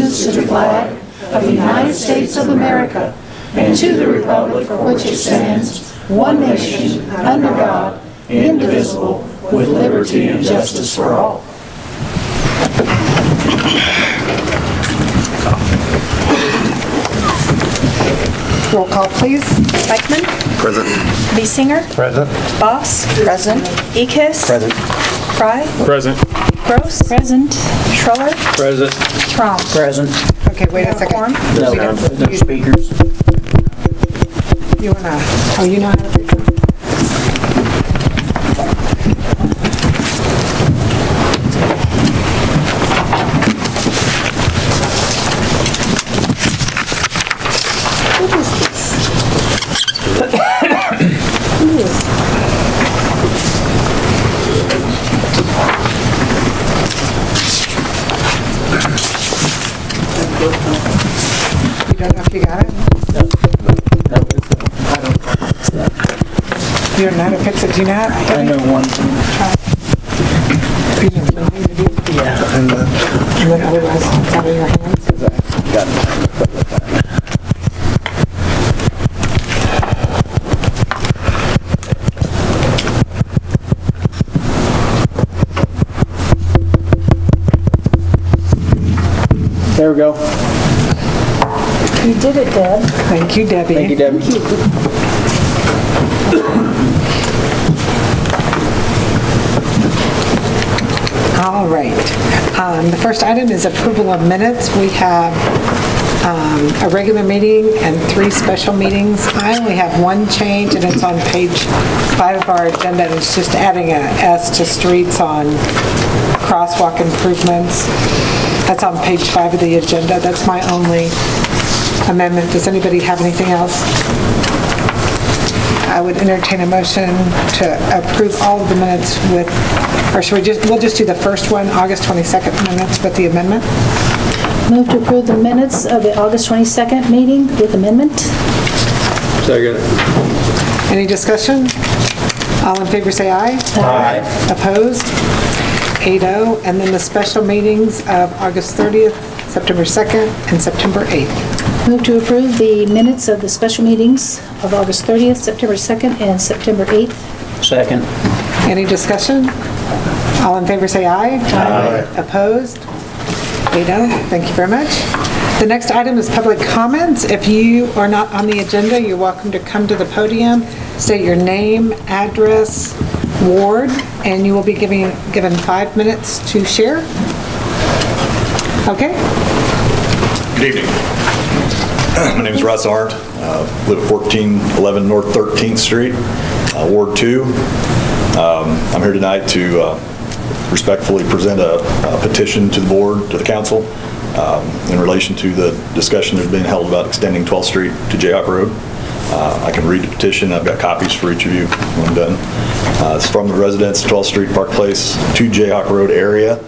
allegiance to the flag of the United States of America and to the republic for which it stands, one nation, under God, indivisible, with liberty and justice for all. Roll call, please. Eichmann. Present. Biesinger. Present. Boss. Present. Ekis. Present. Fry. Present. Gross. Present. Schroller. Present. Crom. Present. Okay, wait a second. Quorum. No speakers. You wanna, oh, you know how to do that? What is this? Who is You don't know if you got it? You don't know how to fix it, do you know how? I know one. You don't know how to do it? Yeah. And then otherwise, it's out of your hands. Got it. There we go. You did it, Deb. Thank you, Debbie. Thank you, Debbie. All right. The first item is approval of minutes. We have a regular meeting and 3 special meetings. I only have one change, and it's on page 5 of our agenda, and it's just adding a S to streets on crosswalk improvements. That's on page 5 of the agenda. That's my only amendment. Does anybody have anything else? I would entertain a motion to approve all of the minutes with, or should we'll just do the first one, August 22nd minutes with the amendment? Move to approve the minutes of the August 22nd meeting with amendment. Second. Any discussion? All in favor say aye. Aye. Opposed? 8-0. And then the special meetings of August 30th, September 2nd, and September 8th. Move to approve the minutes of the special meetings of August 30th, September 2nd, and September 8th. Second. Any discussion? All in favor say aye. Aye. Opposed? 8-0. Thank you very much. The next item is public comments. If you are not on the agenda, you're welcome to come to the podium, state your name, address, ward, and you will be given 5 minutes to share. Okay? Good evening. My name is Russ Arndt. Live at 1411 North 13th Street, Ward 2. I'm here tonight to respectfully present a petition to the board, to the council, in relation to the discussion that's been held about extending 12th Street to Jayhawk Road. I can read the petition. I've got copies for each of you when I'm done. It's from the residents, 12th Street, Park Place to Jayhawk Road area.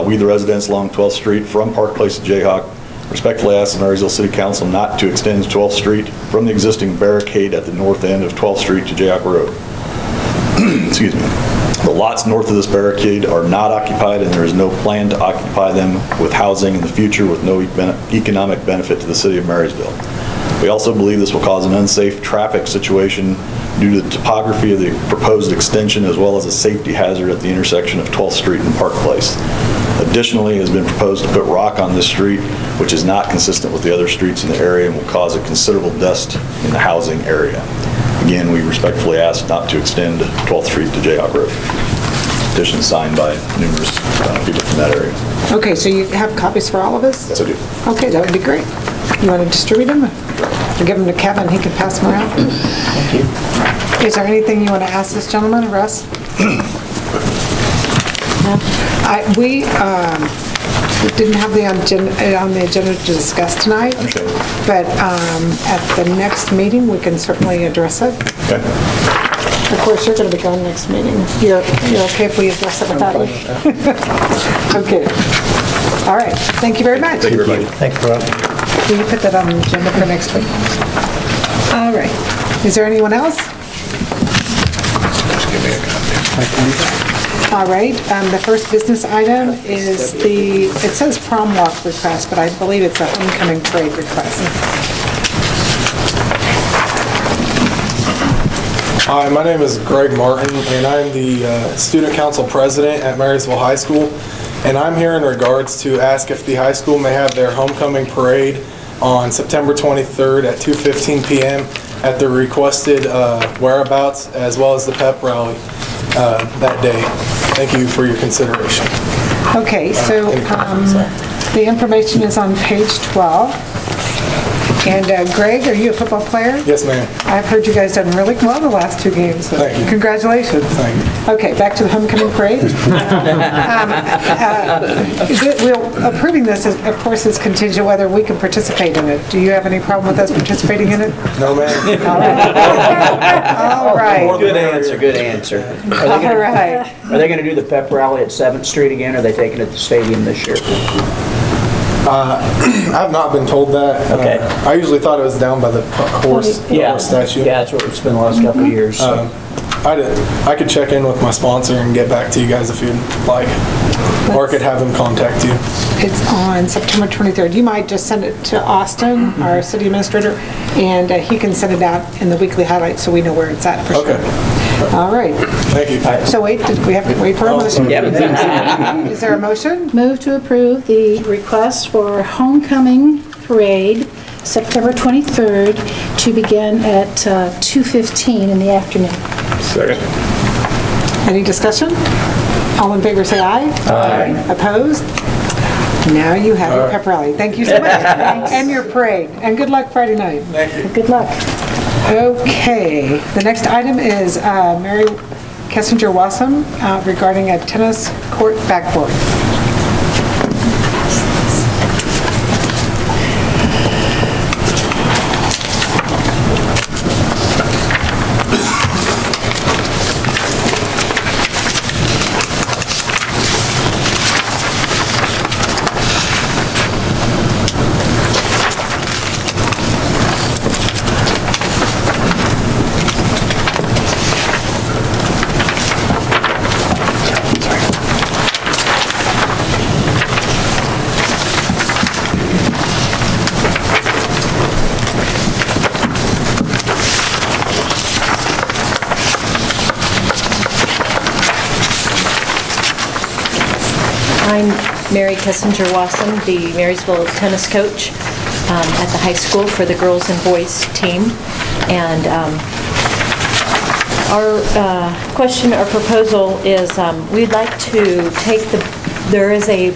We, the residents along 12th Street from Park Place to Jayhawk, respectfully ask the Marysville City Council not to extend 12th Street from the existing barricade at the north end of 12th Street to Jayhawk Road. Excuse me. The lots north of this barricade are not occupied, and there is no plan to occupy them with housing in the future with no economic benefit to the city of Marysville. We also believe this will cause an unsafe traffic situation due to the topography of the proposed extension, as well as a safety hazard at the intersection of 12th Street and Park Place. Additionally, it has been proposed to put rock on this street, which is not consistent with the other streets in the area and will cause a considerable dust in the housing area. Again, we respectfully ask not to extend 12th Street to Jayhawk Road. Petition signed by numerous people from that area. Okay, so you have copies for all of us? Yes, I do. Okay, that would be great. You want to distribute them? Or give them to Kevin, he can pass them around? Thank you. Is there anything you want to ask this gentleman, Russ? No? We didn't have on the agenda to discuss tonight, but at the next meeting, we can certainly address it. Okay. Of course, you're going to be gone next meeting. You're okay if we address it without you? Okay. All right. Thank you very much. Thank you, everybody. Thanks, Rob. Will you put that on the agenda for next week? All right. Is there anyone else? Just give me a copy. All right, the first business item is it says prom walk request, but I believe it's a homecoming parade request. Hi, my name is Greg Martin, and I'm the Student Council President at Marysville High School. And I'm here in regards to ask if the high school may have their homecoming parade on September 23rd at 2:15 p.m. at the requested whereabouts, as well as the pep rally that day. Thank you for your consideration. Okay, so the information is on page 12. And Greg, are you a football player? Yes, ma'am. I've heard you guys done really well the last 2 games. So Thank you. Congratulations. Thank you. Okay, back to the homecoming parade. Approving this, of course, is contingent whether we can participate in it. Do you have any problem with us participating in it? No, ma'am. All right. Good answer, good answer. All right. Are they going to do the pep rally at 7th Street again, or are they taking it to the stadium this year? I've not been told that. Okay. I usually thought it was down by the horse statue. Yeah, that's what it's been the last couple of years. So. I could check in with my sponsor and get back to you guys if you'd like. Or I could have him contact you. It's on September 23rd. You might just send it to Austin, our city administrator, and he can send it out in the weekly highlights so we know where it's at for sure. Okay. All right. Thank you. So wait, did we have to wait for a motion? Yep. Is there a motion? Move to approve the request for homecoming parade, September 23rd, to begin at 2:15 in the afternoon. Second. Any discussion? All in favor say aye. Aye. Opposed? Now you have your pep rally. Thank you so much. And your parade. And good luck Friday night. Thank you. Good luck. Okay, the next item is Mary Kessinger-Wassam regarding a tennis court backboard. I'm Mary Kessinger-Wassam, the Marysville tennis coach at the high school for the girls and boys team. And our question or proposal is we'd like to take there is a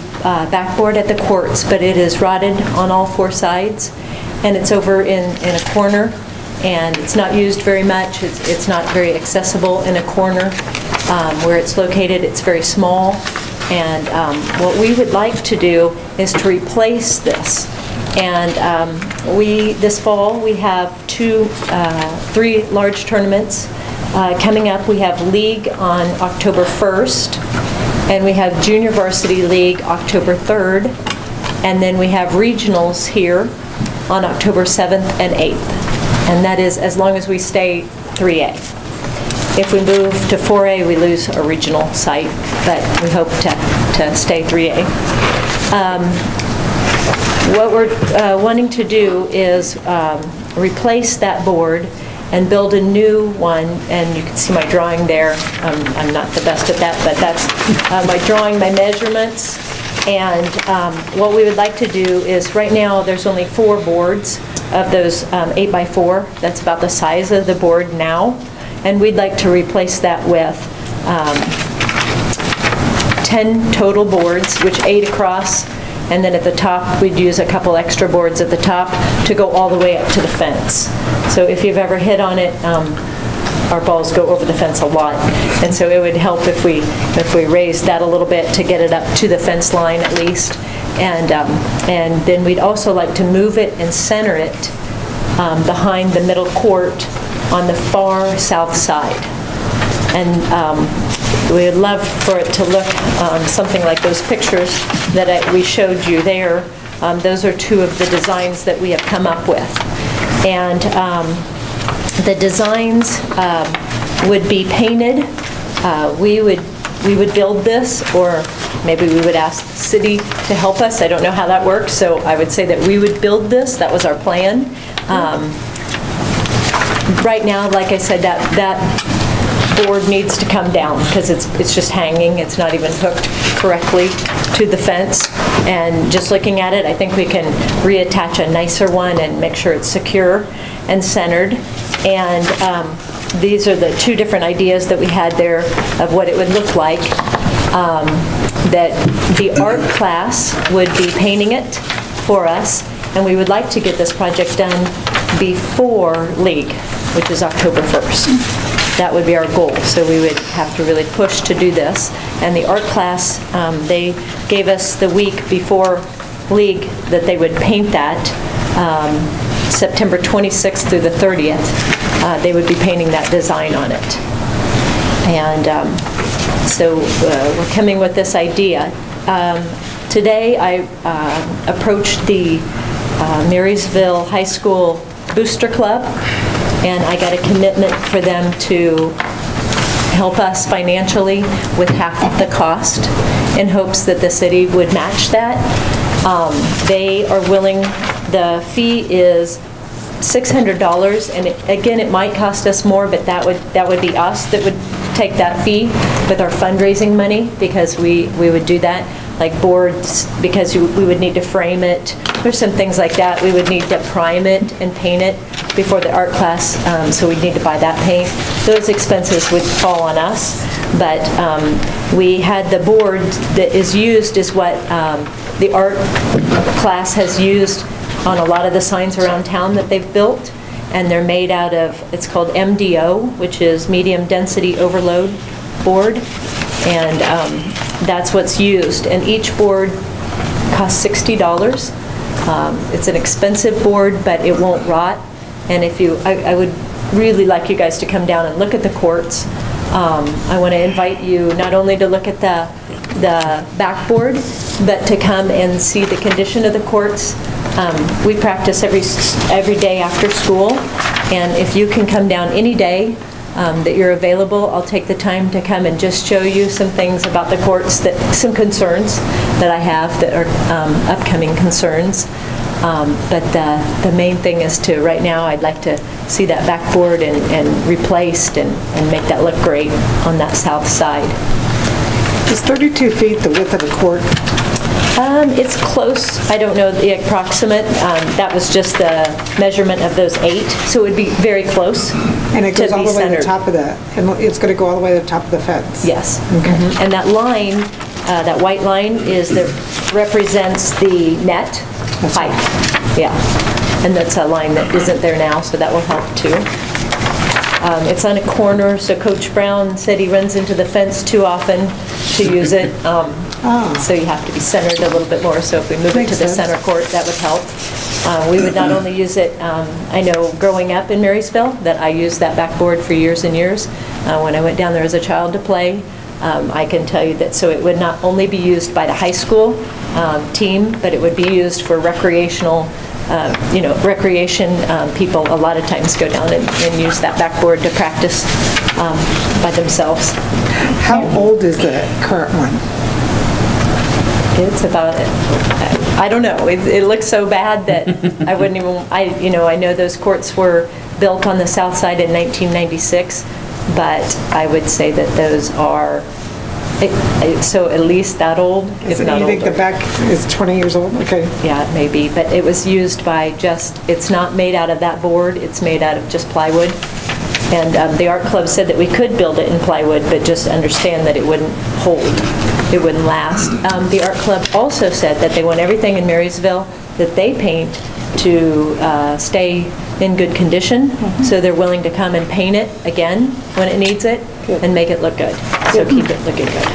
backboard at the courts, but it is rotted on all 4 sides, and it's over in a corner, and it's not used very much. It's not very accessible in a corner where it's located. It's very small. And what we would like to do is to replace this. And this fall we have 3 large tournaments coming up. We have League on October 1st, and we have Junior Varsity League October 3rd, and then we have regionals here on October 7th and 8th. And that is as long as we stay 3A. If we move to 4A, we lose a regional site, but we hope to stay 3A. What we're wanting to do is replace that board and build a new one, and you can see my drawing there. I'm not the best at that, but that's my drawing, my measurements. And what we would like to do is, right now there's only 4 boards of those 8x4. That's about the size of the board now. And we'd like to replace that with 10 total boards, which 8 across, and then at the top we'd use a couple extra boards at the top to go all the way up to the fence. So if you've ever hit on it, our balls go over the fence a lot, and so it would help if we raised that a little bit to get it up to the fence line at least. And then we'd also like to move it and center it behind the middle court on the far south side. And we would love for it to look something like those pictures that we showed you there. Those are 2 of the designs that we have come up with. And the designs would be painted. We would we would build this, or maybe we would ask the city to help us. I don't know how that works, so I would say that we would build this. That was our plan. Right now, like I said, that board needs to come down because it's just hanging. It's not even hooked correctly to the fence. And just looking at it, I think we can reattach a nicer one and make sure it's secure and centered. And these are the two different ideas that we had there of what it would look like. That the art class would be painting it for us, and we would like to get this project done before League, which is October 1st. That would be our goal, so we would have to really push to do this. And the art class, they gave us the week before League that they would paint that, September 26th through the 30th. They would be painting that design on it. And so we're coming with this idea. Today I approached the Marysville High School Booster Club, and I got a commitment for them to help us financially with half of the cost in hopes that the city would match that. They are willing, the fee is $600, and again, it might cost us more, but that would be us that would take that fee with our fundraising money, because we would do that, like boards, because we would need to frame it. There's some things like that. We would need to prime it and paint it before the art class, so we'd need to buy that paint. Those expenses would fall on us, but we had the board that is used is what the art class has used on a lot of the signs around town that they've built, and they're made out of, it's called MDO, which is medium density overload board, and that's what's used. And each board costs $60. It's an expensive board, but it won't rot. And if you, I would really like you guys to come down and look at the courts. I want to invite you not only to look at the backboard, but to come and see the condition of the courts. We practice every day after school, and if you can come down any day that you're available, I'll take the time to come and just show you some things about the courts, some concerns that I have that are upcoming concerns. But the main thing is to, right now, I'd like to see that backboard and replaced and make that look great on that south side. Is 32 feet the width of a court? It's close. I don't know the approximate. That was just the measurement of those 8, so it would be very close. And it goes all the way to the centered. top of the, and it's going to go all the way to the top of the fence? Yes. Okay. And that line, that white line, represents the net height. Yeah. And that's a line that isn't there now, so that will help too. It's on a corner, so Coach Brown said he runs into the fence too often to use it. So you have to be centered a little bit more. So if we move it to the center court, that would help. We would not only use it, I know growing up in Marysville that I used that backboard for years and years. When I went down there as a child to play, I can tell you that, so it would not only be used by the high school team, but it would be used for recreational recreation. People a lot of times go down and use that backboard to practice by themselves. How old is the current one? It's about, I don't know, it looks so bad that I wouldn't even, I know those courts were built on the south side in 1996, but I would say that those are, so at least that old, if not older. You think the back is 20 years old? Okay. Yeah, it may be, but it was used by it's not made out of that board, it's made out of just plywood. And the art club said that we could build it in plywood, but just understand that it wouldn't hold, it wouldn't last. The art club also said that they want everything in Marysville that they paint to stay in good condition, so they're willing to come and paint it again when it needs it and make it look good. So keep it looking good.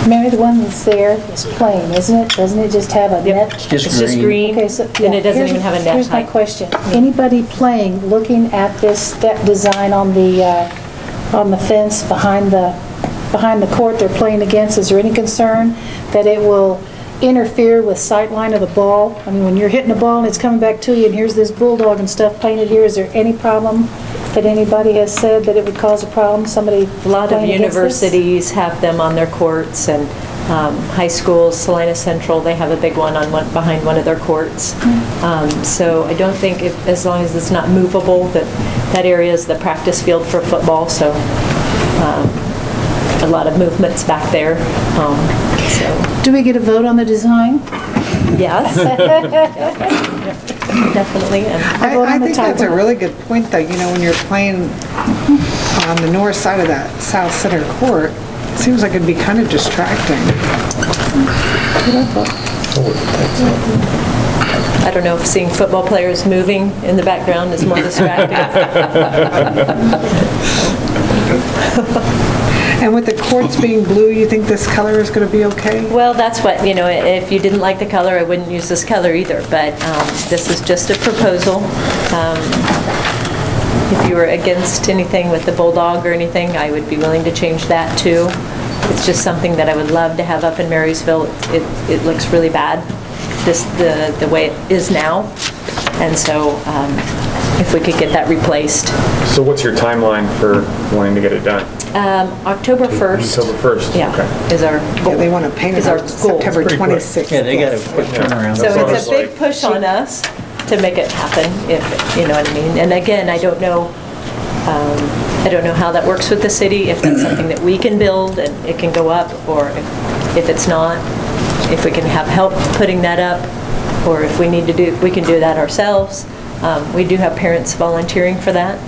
Mary, the one that's there is plain, isn't it? Doesn't it just have a net? Just It's just green, Okay, so, and it doesn't even have a net Here's my height. question. Anybody playing, looking at this step design on the fence behind the court they're playing against, is there any concern that it will interfere with sight line of the ball? I mean, when you're hitting the ball and it's coming back to you and here's this bulldog and stuff painted here, is there any problem that anybody has said that it would cause a problem, somebody A lot of playing against this? universities have them on their courts, and high schools, Salina Central, they have a big one on behind one of their courts. So I don't think, as long as it's not movable, that area is the practice field for football, so a lot of movements back there. So Do we get a vote on the design? yes, definitely. And I think that's a really good point, though. You know, when you're playing on the north side of that south center court, it seems like it'd be kind of distracting. I don't know if seeing football players moving in the background is more distracting. And with the courts being blue, you think this color is going to be okay? Well, that's what, you know, if you didn't like the color, I wouldn't use this color either, but this is just a proposal. If you were against anything with the bulldog or anything, I would be willing to change that too. It's just something that I would love to have up in Marysville. It looks really bad, the way it is now, and so if we could get that replaced. So what's your timeline for wanting to get it done? October 1st. October 1st? Yeah, Okay. is our goal. Yeah, they want to paint it is our on goal. September 26th. Yeah, they got a yes. quick turnaround. So That's it's a what I big was push on us to make it happen, if you know what I mean. And again, I don't know how that works with the city, if that's something that we can build and it can go up, or if it's not, if we can have help putting that up, or if we need to do, we can do that ourselves. We do have parents volunteering for that,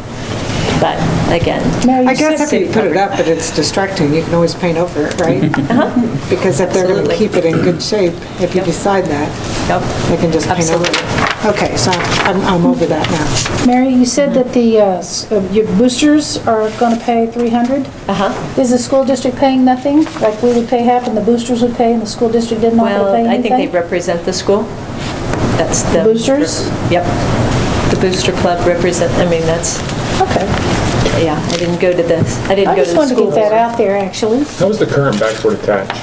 but again. Mary, I guess if city you put it covered. up but it's distracting, you can always paint over it, right? Because if they're going to Absolutely. keep it in good shape, if you Yep. decide that, Yep. they can just paint over Absolutely. it. Okay, so I'm over that now. Mary, you said that your boosters are going to pay $300? Is the school district paying nothing? Like we would pay half and the boosters would pay and the school district didn't offer to Well, pay I think they anything? represent the school. That's the. Boosters? Yep. The booster club represent, I mean, that's, Okay. yeah, I didn't go to this, I didn't I go to just the wanted to school get that board. out there, actually. How is the current backboard attached?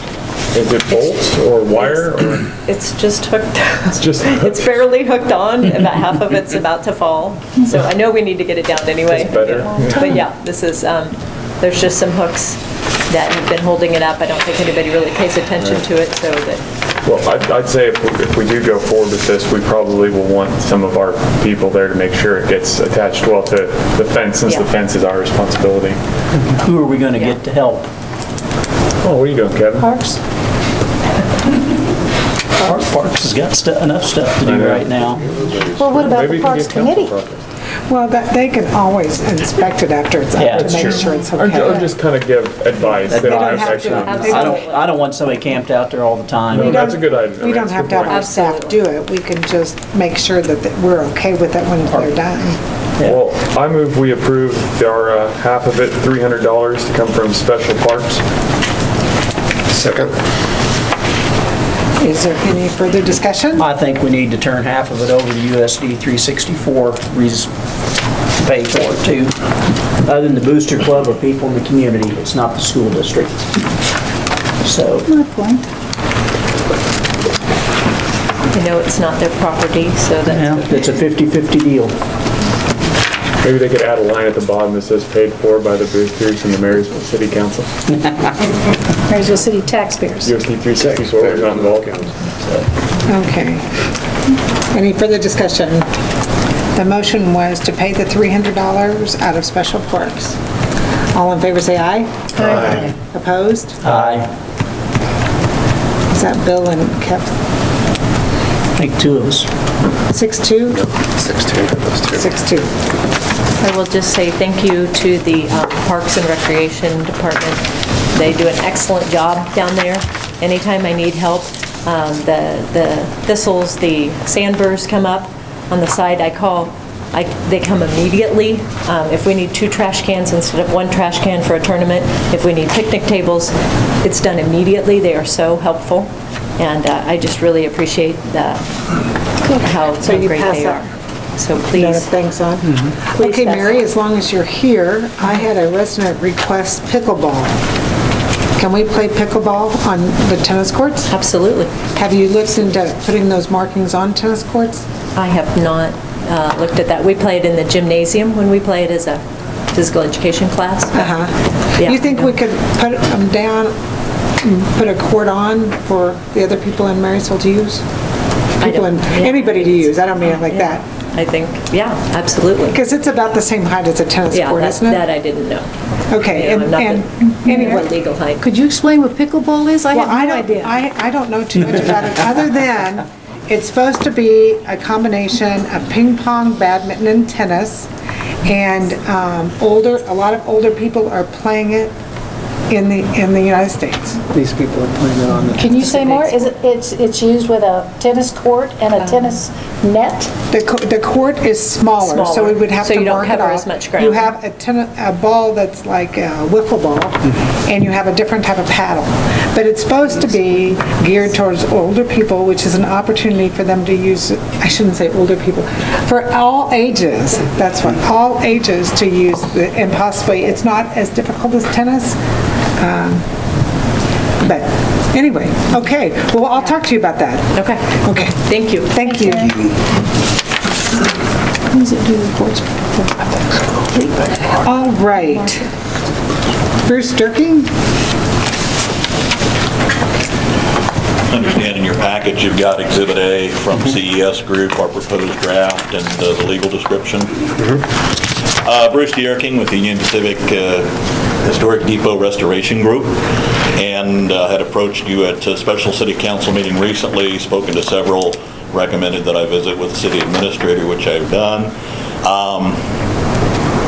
Is it bolts or wire or? It's just hooked. It's just It's barely hooked on, about half of it's about to fall. So I know we need to get it down anyway. It's better. But yeah, this is, there's just some hooks that have been holding it up. I don't think anybody really pays attention to it, so that, Well, I'd say if we do go forward with this, we probably will want some of our people there to make sure it gets attached well to the fence, since the Yeah. fence is our responsibility. Who are we going to get to help? Oh, what are you doing, Kevin? Parks? Parks has got enough stuff to I do know. right now. Well, what about Maybe the you can Parks get council Committee? project. Well, they can always inspect it after it's Yeah, up to that's make true. sure it's Or okay. just kind of give advice. They don't have to. actually- I don't want somebody camped out there all the time. No, that's a good idea. We don't That's a have good to have point. our staff do it. We can just make sure that we're okay with it when they're done. Well, I move we approve our half of it, $300 to come from special parks. Second. Is there any further discussion? I think we need to turn half of it over to USD 364, pay for it too. Other than the Booster Club or people in the community, it's not the school district. So, Good point. I know it's not their property, so yeah, that's, it's a 50-50 deal. Maybe they could add a line at the bottom that says paid for by the boosters and the Marysville City Council. Marysville City taxpayers. USD 364, we're not involved. Okay. Any further discussion? The motion was to pay the $300 out of special parks. All in favor say aye. Aye. Opposed? I Is that Bill and Kev? think two of us. 6-2? 16, those two. 6-2. I will just say thank you to the Parks and Recreation Department. They do an excellent job down there. Anytime I need help, the thistles, the sandburrs come up on the side, I call, they come immediately. If we need 2 trash cans instead of 1 trash can for a tournament, if we need picnic tables, it's done immediately. They are so helpful, and I just really appreciate how So you great pass they that are. So Note please. of thanks on? Please Okay, pass Mary, it. as long as you're here, I had a resident request pickleball. Can we play pickleball on the tennis courts? Absolutely. Have you looked into putting those markings on tennis courts? I have not looked at that. We play it in the gymnasium when we play it as a physical education class. Yeah. You think we could put them down, put a court on for the other people in Marysville to use? Anybody to use, I don't mean it like that. I think, yeah, absolutely. Because it's about the same height as a tennis court, isn't it? That I didn't know. Okay, I'm not anyway. legal height. Could you explain what pickleball is? I have no idea. I don't know too much about it, other than it's supposed to be a combination of ping pong, badminton, and tennis. And a lot of older people are playing it in the United States. These people are playing it on the... Can you say more? It's used with a tennis court and a tennis net? The court is smaller, so we would have to So you don't mark it cover off. as much ground. You have a ball that's like a wiffle ball, and you have a different type of paddle. But it's supposed to be geared towards older people, which is an opportunity for them to use, I shouldn't say older people, for all ages, that's what, all ages to use, and possibly, it's not as difficult as tennis, but anyway, okay. Well, I'll talk to you about that. Okay. Okay. Thank you. Thank you. All right. Bruce Durkee? Understand in your package, you've got Exhibit A from CES Group, our proposed draft, and the legal description. Bruce Durkee with the Union Pacific Historic Depot Restoration Group, and had approached you at a special city council meeting recently, spoken to several, recommended that I visit with the city administrator, which I've done.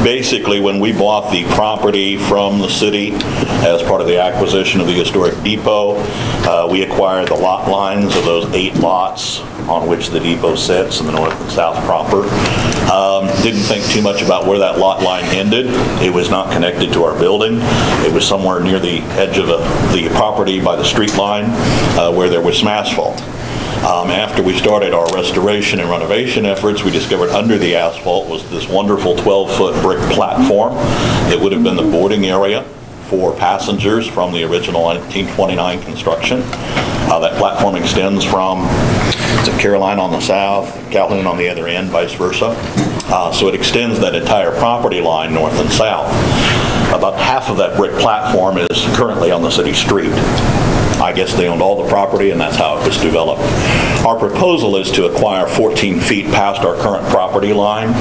Basically, when we bought the property from the city as part of the acquisition of the historic depot, we acquired the lot lines of those 8 lots on which the depot sits in the north and south proper. Didn't think too much about where that lot line ended. It was not connected to our building. It was somewhere near the edge of the property by the street line where there was some asphalt. After we started our restoration and renovation efforts, we discovered under the asphalt was this wonderful 12-foot brick platform. It would have been the boarding area for passengers from the original 1929 construction. That platform extends from Caroline on the south, Calhoun on the other end, vice versa. So it extends that entire property line north and south. About half of that brick platform is currently on the city street. I guess they owned all the property, and that's how it was developed. Our proposal is to acquire 14 feet past our current property line,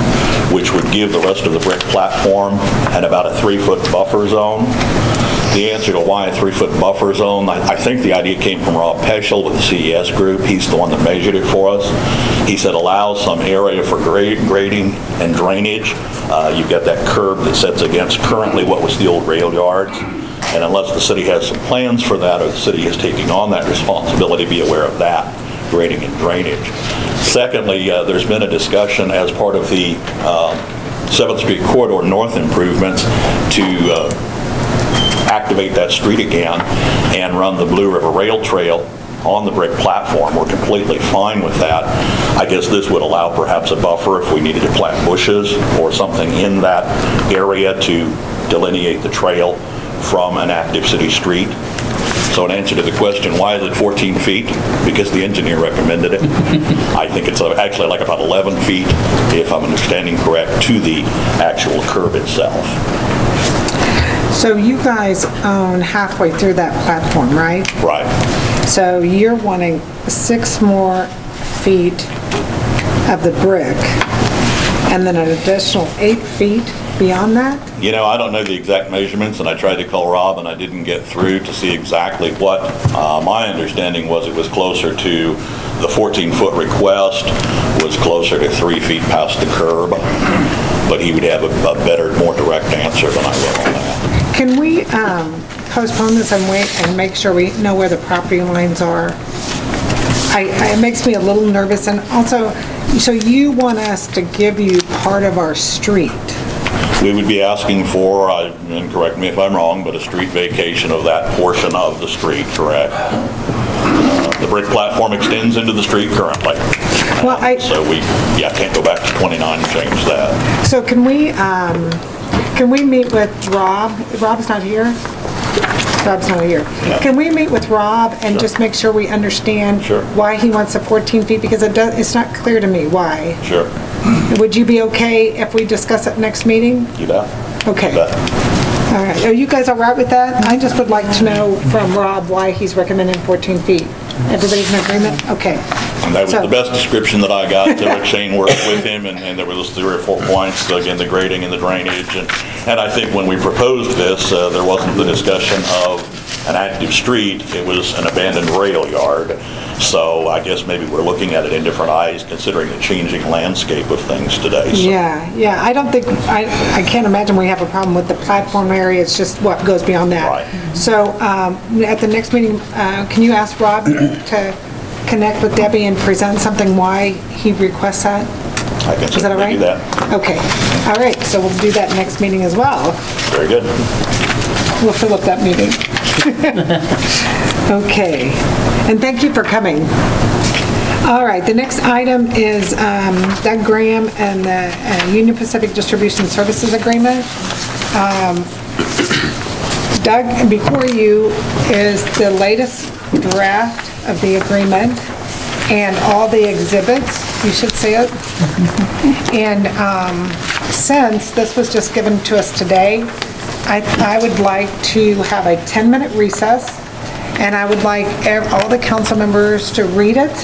which would give the rest of the brick platform and about a 3-foot buffer zone. The answer to why a 3-foot buffer zone, I think the idea came from Rob Peschel with the CES Group. He's the one that measured it for us. He said allows some area for grading and drainage. You've got that curb that sits against currently what was the old rail yards. And unless the city has some plans for that, or the city is taking on that responsibility, be aware of that, grading and drainage. Secondly, there's been a discussion as part of the 7th Street Corridor North improvements to activate that street again and run the Blue River Rail Trail on the brick platform. We're completely fine with that. I guess this would allow perhaps a buffer if we needed to plant bushes or something in that area to delineate the trail from an active city street. So in answer to the question, why is it 14 feet? Because the engineer recommended it. I think it's actually like about 11 feet, if I'm understanding correct, to the actual curb itself. So you guys own halfway through that platform, right? Right. So you're wanting 6 more feet of the brick, and then an additional 8 feet beyond that? You know, I don't know the exact measurements, and I tried to call Rob, and I didn't get through to see exactly what. My understanding was it was closer to the 14-foot request, was closer to 3 feet past the curb, but he would have a better, more direct answer than I will on that. Can we postpone this and wait and make sure we know where the property lines are? It makes me a little nervous, and also, so you want us to give you part of our street? We would be asking for, and correct me if I'm wrong, but a street vacation of that portion of the street, correct? The brick platform extends into the street currently. Well, so we, can't go back to 29 and change that. So can we meet with Rob? Rob's not here? Rob's not here. Yeah. Can we meet with Rob and just make sure we understand why he wants the 14 feet? Because it's not clear to me why. Sure. Would you be okay if we discuss it next meeting? You bet. Okay. You bet. All right. Are you guys all right with that? I just would like to know from Rob why he's recommending 14 feet. Everybody's in agreement? Okay. And that was So- the best description that I got. Shane worked with him, and there was 3 or 4 points, again, the grading and the drainage. And I think when we proposed this, there wasn't the discussion of an active street, it was an abandoned rail yard. So I guess maybe we're looking at it in different eyes, considering the changing landscape of things today. So. Yeah, I don't think, I can't imagine we have a problem with the platform area, it's just what goes beyond that. Right. So at the next meeting, can you ask Rob to connect with Debbie and present something why he requests that? I can Is that all certainly right? do that. Okay, all right, so we'll do that next meeting as well. Very good. We'll fill up that meeting. Okay, and thank you for coming. All right, the next item is Doug Graham and the Union Pacific Distribution Services Agreement. Doug, before you is the latest draft of the agreement and all the exhibits. You should see it. And since this was just given to us today, I would like to have a 10-minute recess, and I would like all the council members to read it,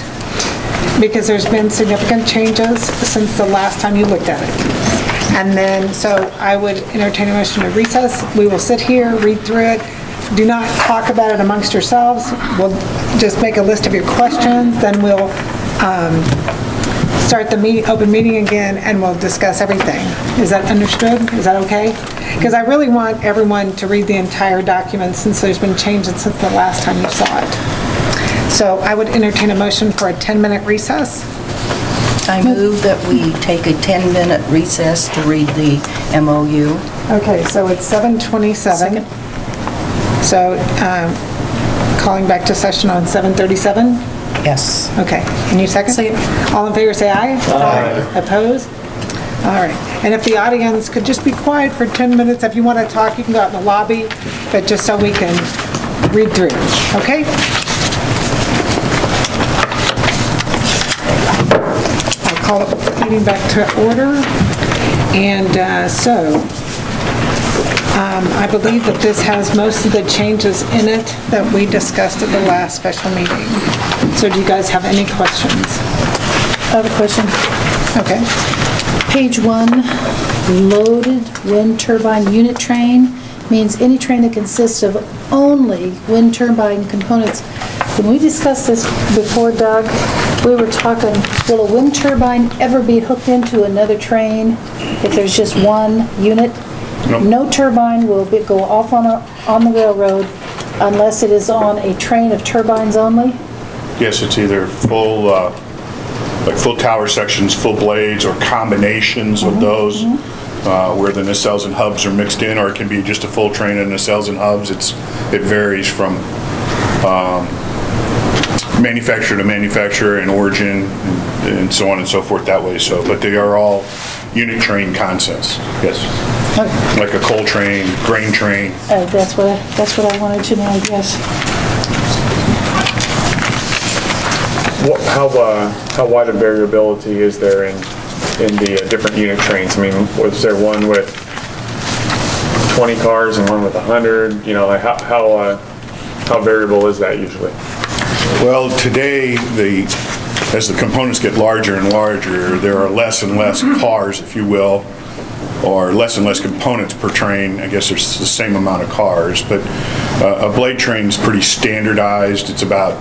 because there's been significant changes since the last time you looked at it. And then, so I would entertain a motion to recess. We will sit here, read through it. Do not talk about it amongst yourselves. We'll just make a list of your questions, then we'll start the meeting, open meeting again, and we'll discuss everything. Is that understood? Is that okay? Because I really want everyone to read the entire document since there's been changes since the last time you saw it. So I would entertain a motion for a 10-minute recess. I move that we take a 10-minute recess to read the MOU. Okay, so it's 7:27. So calling back to session on 7:37? Yes. Okay, and you second? Second. All in favor say aye. Aye. Opposed? All right, and if the audience could just be quiet for 10 minutes, if you want to talk, you can go out in the lobby, but just so we can read through, okay? I'll call the meeting back to order, and I believe that this has most of the changes in it that we discussed at the last special meeting. So do you guys have any questions? I have a question. Okay. Page 1, loaded wind turbine unit train means any train that consists of only wind turbine components. When we discussed this before, Doug, we were talking, will a wind turbine ever be hooked into another train if there's just one unit? Nope. No turbine will go off on the railroad unless it is on a train of turbines only? Yes, it's either full, like full tower sections, full blades, or combinations of those, where the nacelles and hubs are mixed in, or it can be just a full train of nacelles and hubs. It varies from manufacturer to manufacturer and origin and so on and so forth that way. So, but they are all unit train concepts. Yes. Okay. Like a coal train, grain train. That's what I wanted to know, yes. How wide a variability is there in the different unit trains? I mean, was there one with 20 cars and one with 100? You know, like how variable is that usually? Well, today, as the components get larger and larger, there are less and less cars, if you will, or less and less components per train. I guess there's the same amount of cars, but a blade train is pretty standardized. It's about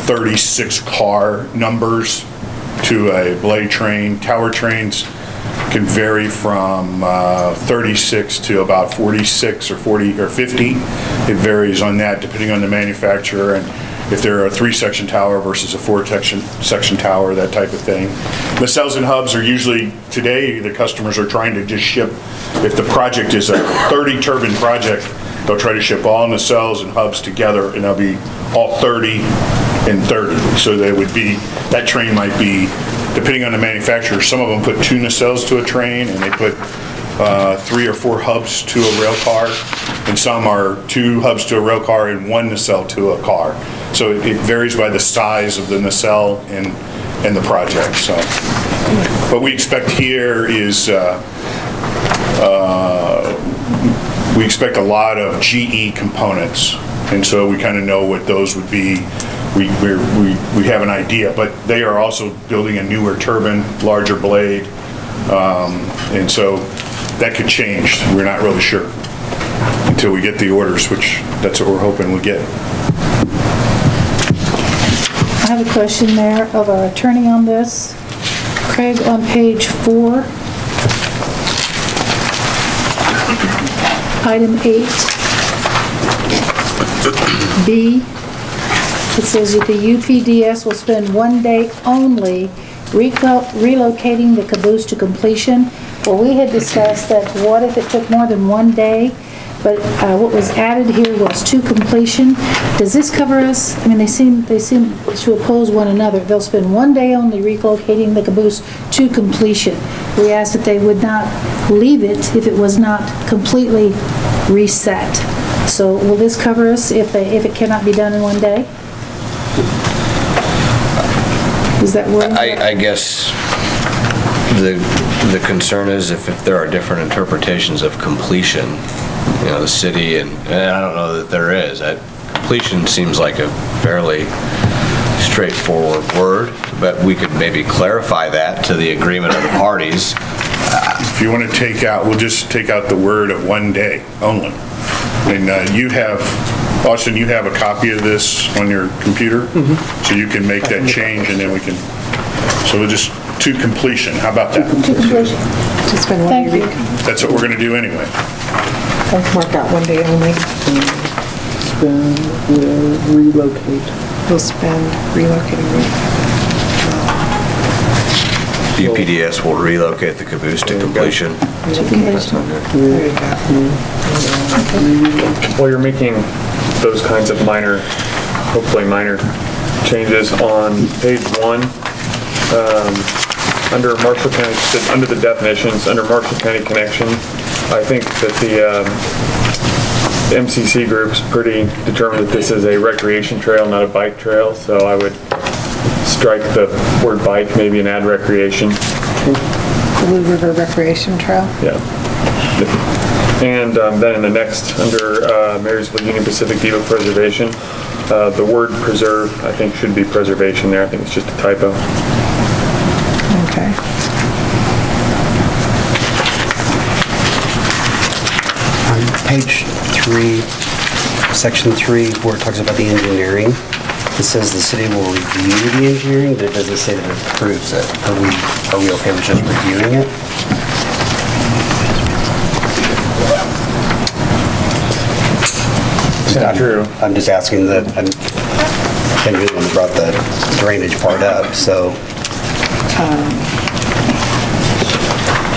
36 car numbers to a blade train. Tower trains can vary from 36 to about 46 or 40 or 50. It varies on that depending on the manufacturer and if they're a 3-section tower versus a 4-section tower, that type of thing. Nacelles and hubs are usually, today, the customers are trying to just ship, if the project is a 30 turbine project, they'll try to ship all nacelles and hubs together, and they'll be all 30 and 30. So they would be, that train might be, depending on the manufacturer, some of them put 2 nacelles to a train, and they put 3 or 4 hubs to a rail car, and some are 2 hubs to a rail car and 1 nacelle to a car. So it varies by the size of the nacelle and and the project, so. What we expect here is, we expect a lot of GE components, and so we kind of know what those would be. We have an idea, but they are also building a newer turbine, larger blade, and so that could change. We're not really sure until we get the orders, which that's what we're hoping we'll get. I have a question there of our attorney on this. Craig, on page 4, item 8B, it says that the UPDS will spend 1 day only relocating the caboose to completion. Well, we had discussed that what if it took more than 1 day, but what was added here was to completion. Does this cover us? I mean, they seem to oppose one another. They'll spend 1 day only relocating the caboose to completion. We asked that they would not leave it if it was not completely reset. So will this cover us if it cannot be done in 1 day? Is that wording? I guess the concern is if there are different interpretations of completion, you know, the city, and I don't know that there is. Completion seems like a fairly straightforward word, but we could maybe clarify that to the agreement of the parties. If you want to take out, we'll just take out the word of 1 day only. And you have, Austin, you have a copy of this on your computer? So you can make that change and then we can, so we'll just, to completion, how about that? To completion. To spend 1 day. That's what we're going to do anyway. Mark out 1 day only. Spend, relocate. We'll spend relocating. UPDS will relocate the caboose to completion. There you go. Well, you're making those kinds of minor, hopefully minor changes on page 1. Under Marshall County, under the definitions, under Marshall County connection, I think that the MCC group's pretty determined that this is a recreation trail, not a bike trail, so I would strike the word bike maybe and add recreation. Blue River Recreation Trail? Yeah. And then in the next, under Marysville Union Pacific Depot Preservation, the word preserve, I think, should be preservation there. I think it's just a typo. Okay. On page 3, section 3, where it talks about the engineering, it says the city will review the engineering, but it doesn't say that it approves it. Are we okay with just reviewing it? It's not true. I'm just asking that, Ken really brought the drainage part up, so.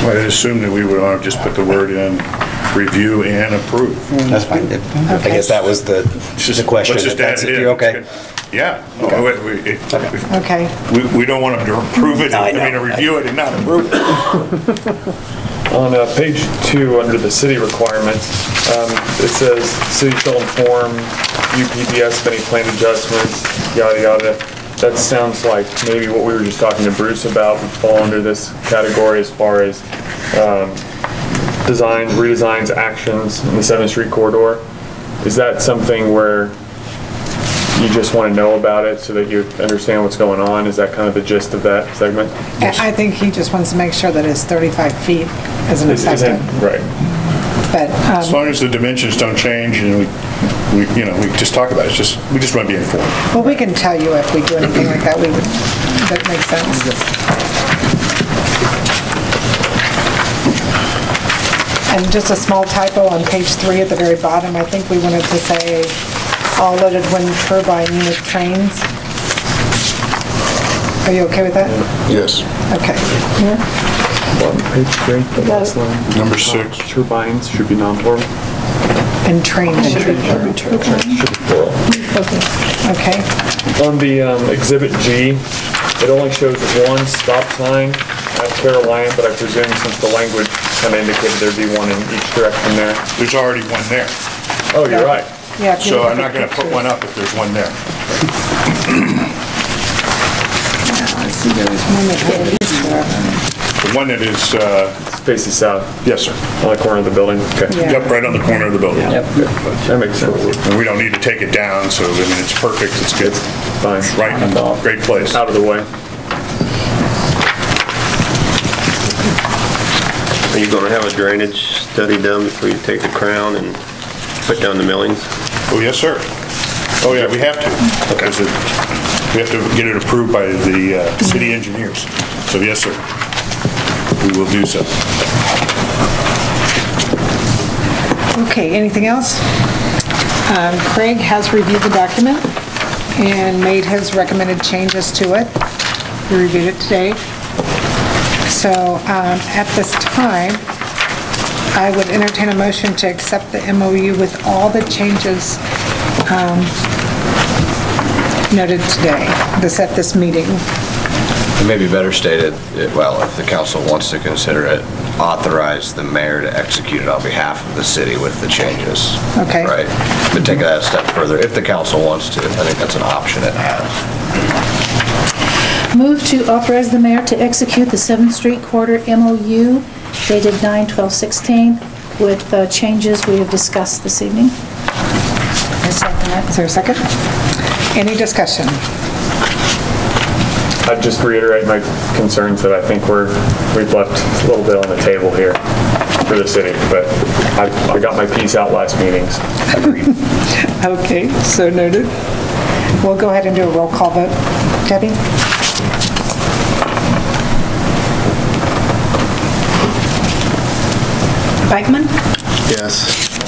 I assume that we would want to just put the word in, review and approve. That's fine. I guess that was the question. Let's just add it in. You're okay? Yeah. Okay. We don't want them to approve it, I mean, to review it and not approve it. On page 2, under the city requirements, it says, city shall inform UPDS of any planned adjustments, yada, yada. That sounds like maybe what we were just talking to Bruce about would fall under this category as far as designs, redesigns, actions in the 7th Street corridor. Is that something where you just want to know about it so that you understand what's going on? Is that kind of the gist of that segment? I think he just wants to make sure that his 35 feet isn't affected. Right. But as long as the dimensions don't change and we just talk about it, we just want to be informed. Well, we can tell you if we do anything like that, that makes sense. And just a small typo on page 3 at the very bottom, I think we wanted to say all loaded wind turbine unit trains. Are you okay with that? Yes. Okay. On page 3, the last line. Number 6. Turbines should be non-plural. And trains should be plural. Okay. On the Exhibit G, it only shows one stop sign at Carolina, but I presume since the language kind of indicated there'd be one in each direction there. There's already one there. Oh, you're right. Yeah. So I'm not going to put one up if there's one there. see there was one that had The one that is, Faces south, yes, sir. on the corner of the building. Okay. Yeah. Yep, right on the corner of the building. Yep. That makes sense. And we don't need to take it down, so, I mean, it's perfect, it's good. Fine. It's right, great place. Out of the way. Are you going to have a drainage study done before you take the crown and put down the millings? Oh, yes, sir. Oh, yeah, we have to. Because we have to get it approved by the city engineers. So, yes, sir. We will do so. Okay, anything else? Craig has reviewed the document and made his recommended changes to it. We reviewed it today. So at this time, I would entertain a motion to accept the MOU with all the changes noted today, at this meeting. It may be better stated, well, if the council wants to consider it, authorize the mayor to execute it on behalf of the city with the changes. Okay. Right? But take that a step further, if the council wants to. I think that's an option it has. Move to authorize the mayor to execute the 7th Street Corridor MOU dated 9/12/16 with the changes we have discussed this evening. I second that. Is there a second? Any discussion? I'd just reiterate my concerns that I think we've left a little bit on the table here for the city, but I got my piece out last meetings. Okay, so noted. We'll go ahead and do a roll call vote. Debbie? Beichman? Yes.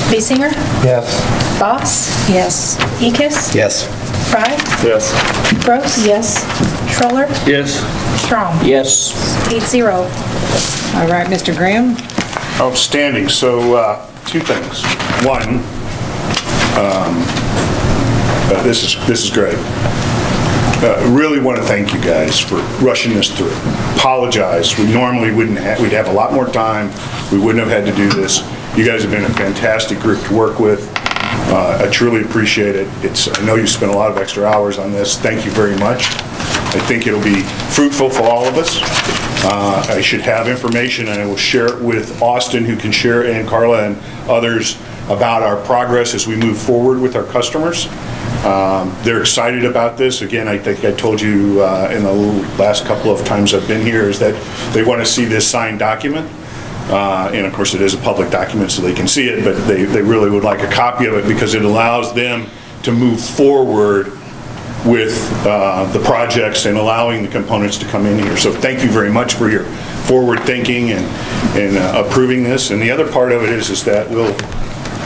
Biesinger? Yes. Boss? Yes. Ekis? Yes. Fry? Yes. Gross? Yes. Schroller? Yes. Strom? Yes. 8-0. All right, Mr. Graham? Outstanding. So, two things. One, this is great. Really want to thank you guys for rushing this through. Apologize. We normally we'd have a lot more time. We wouldn't have had to do this. You guys have been a fantastic group to work with. I truly appreciate it. I know you spent a lot of extra hours on this. Thank you very much. I think it'll be fruitful for all of us. I should have information, and I will share it with Austin, who can share it, and Carla and others about our progress as we move forward with our customers. They're excited about this. Again, I think I told you in the last couple of times I've been here is that they want to see this signed document. And of course it is a public document so they can see it, but they really would like a copy of it because it allows them to move forward with the projects and allowing the components to come in here. So thank you very much for your forward thinking and approving this. And the other part of it is that we'll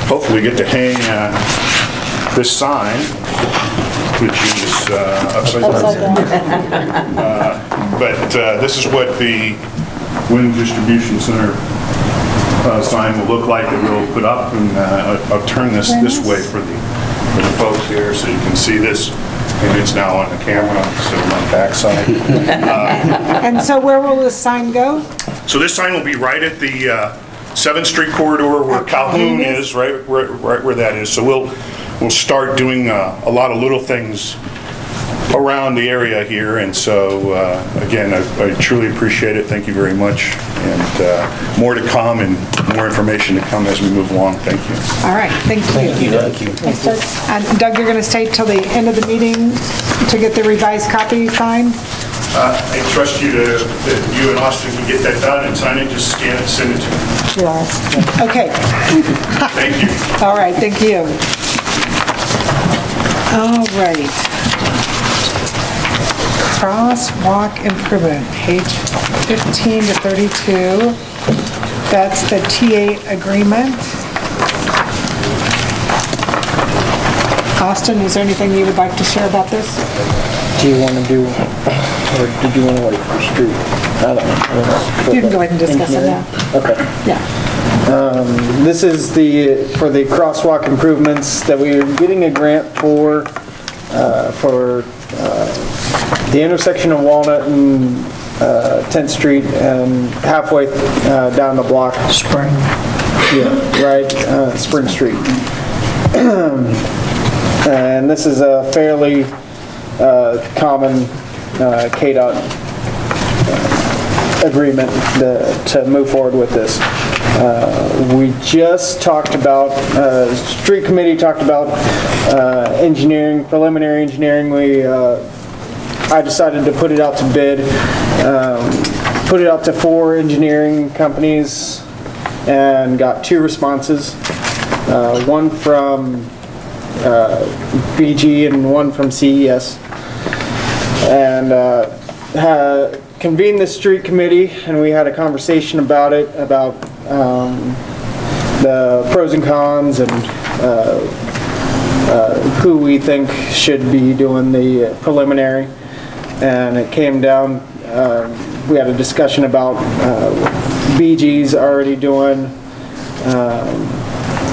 hopefully get to hang this sign, which is upside down. But this is what the Wind Distribution Center sign will look like that we'll put up, and I'll turn this way for the folks here so you can see this. And it's now on the camera, so on the back side. And so where will this sign go? So this sign will be right at the 7th Street corridor where Calhoun is, right where that is. So we'll start doing a lot of little things around the area here, and so again, I truly appreciate it. Thank you very much, and more to come and more information to come as we move along. Thank you. All right, thank you. Thank you, Doug. Thanks, Doug. And Doug, you're going to stay till the end of the meeting to get the revised copy signed? I trust you that you and Austin can get that done and sign it, just scan it and send it to me. Yeah. Okay. Thank you. All right, thank you. All right. Crosswalk improvement, page 15 to 32. That's the T8 agreement. Austin, is there anything you would like to share about this? Do you want to do, or did you want to wait for street? I don't know. You can go ahead and discuss it now. Okay. Yeah. This is for the crosswalk improvements that we are getting a grant for the intersection of Walnut and 10th Street and halfway down the block. Spring. Yeah, right, Spring Street. And this is a fairly common KDOT agreement to move forward with this. We just talked about, street committee talked about engineering, preliminary engineering. I decided to put it out to bid, put it out to 4 engineering companies and got 2 responses. One from BG and one from CES. And convened the street committee, and we had a conversation about it, about the pros and cons and who we think should be doing the preliminary. And it came down, we had a discussion about BG's already doing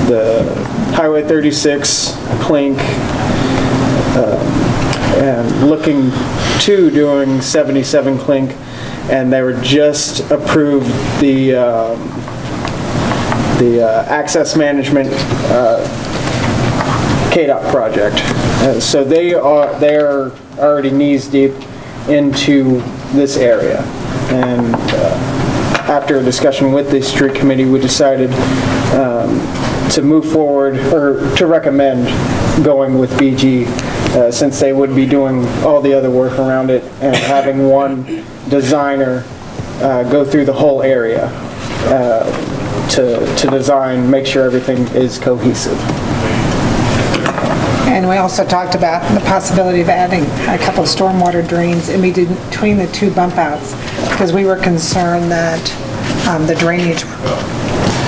the Highway 36 clink, and looking to doing 77 clink, and they were just approved the access management KDOT project. So they're already knees deep into this area, and after a discussion with the street committee, we decided to move forward, or to recommend going with BG, since they would be doing all the other work around it, and having one designer go through the whole area to design, make sure everything is cohesive. And we also talked about the possibility of adding a couple of stormwater drains in between the 2 bump outs, because we were concerned that the drainage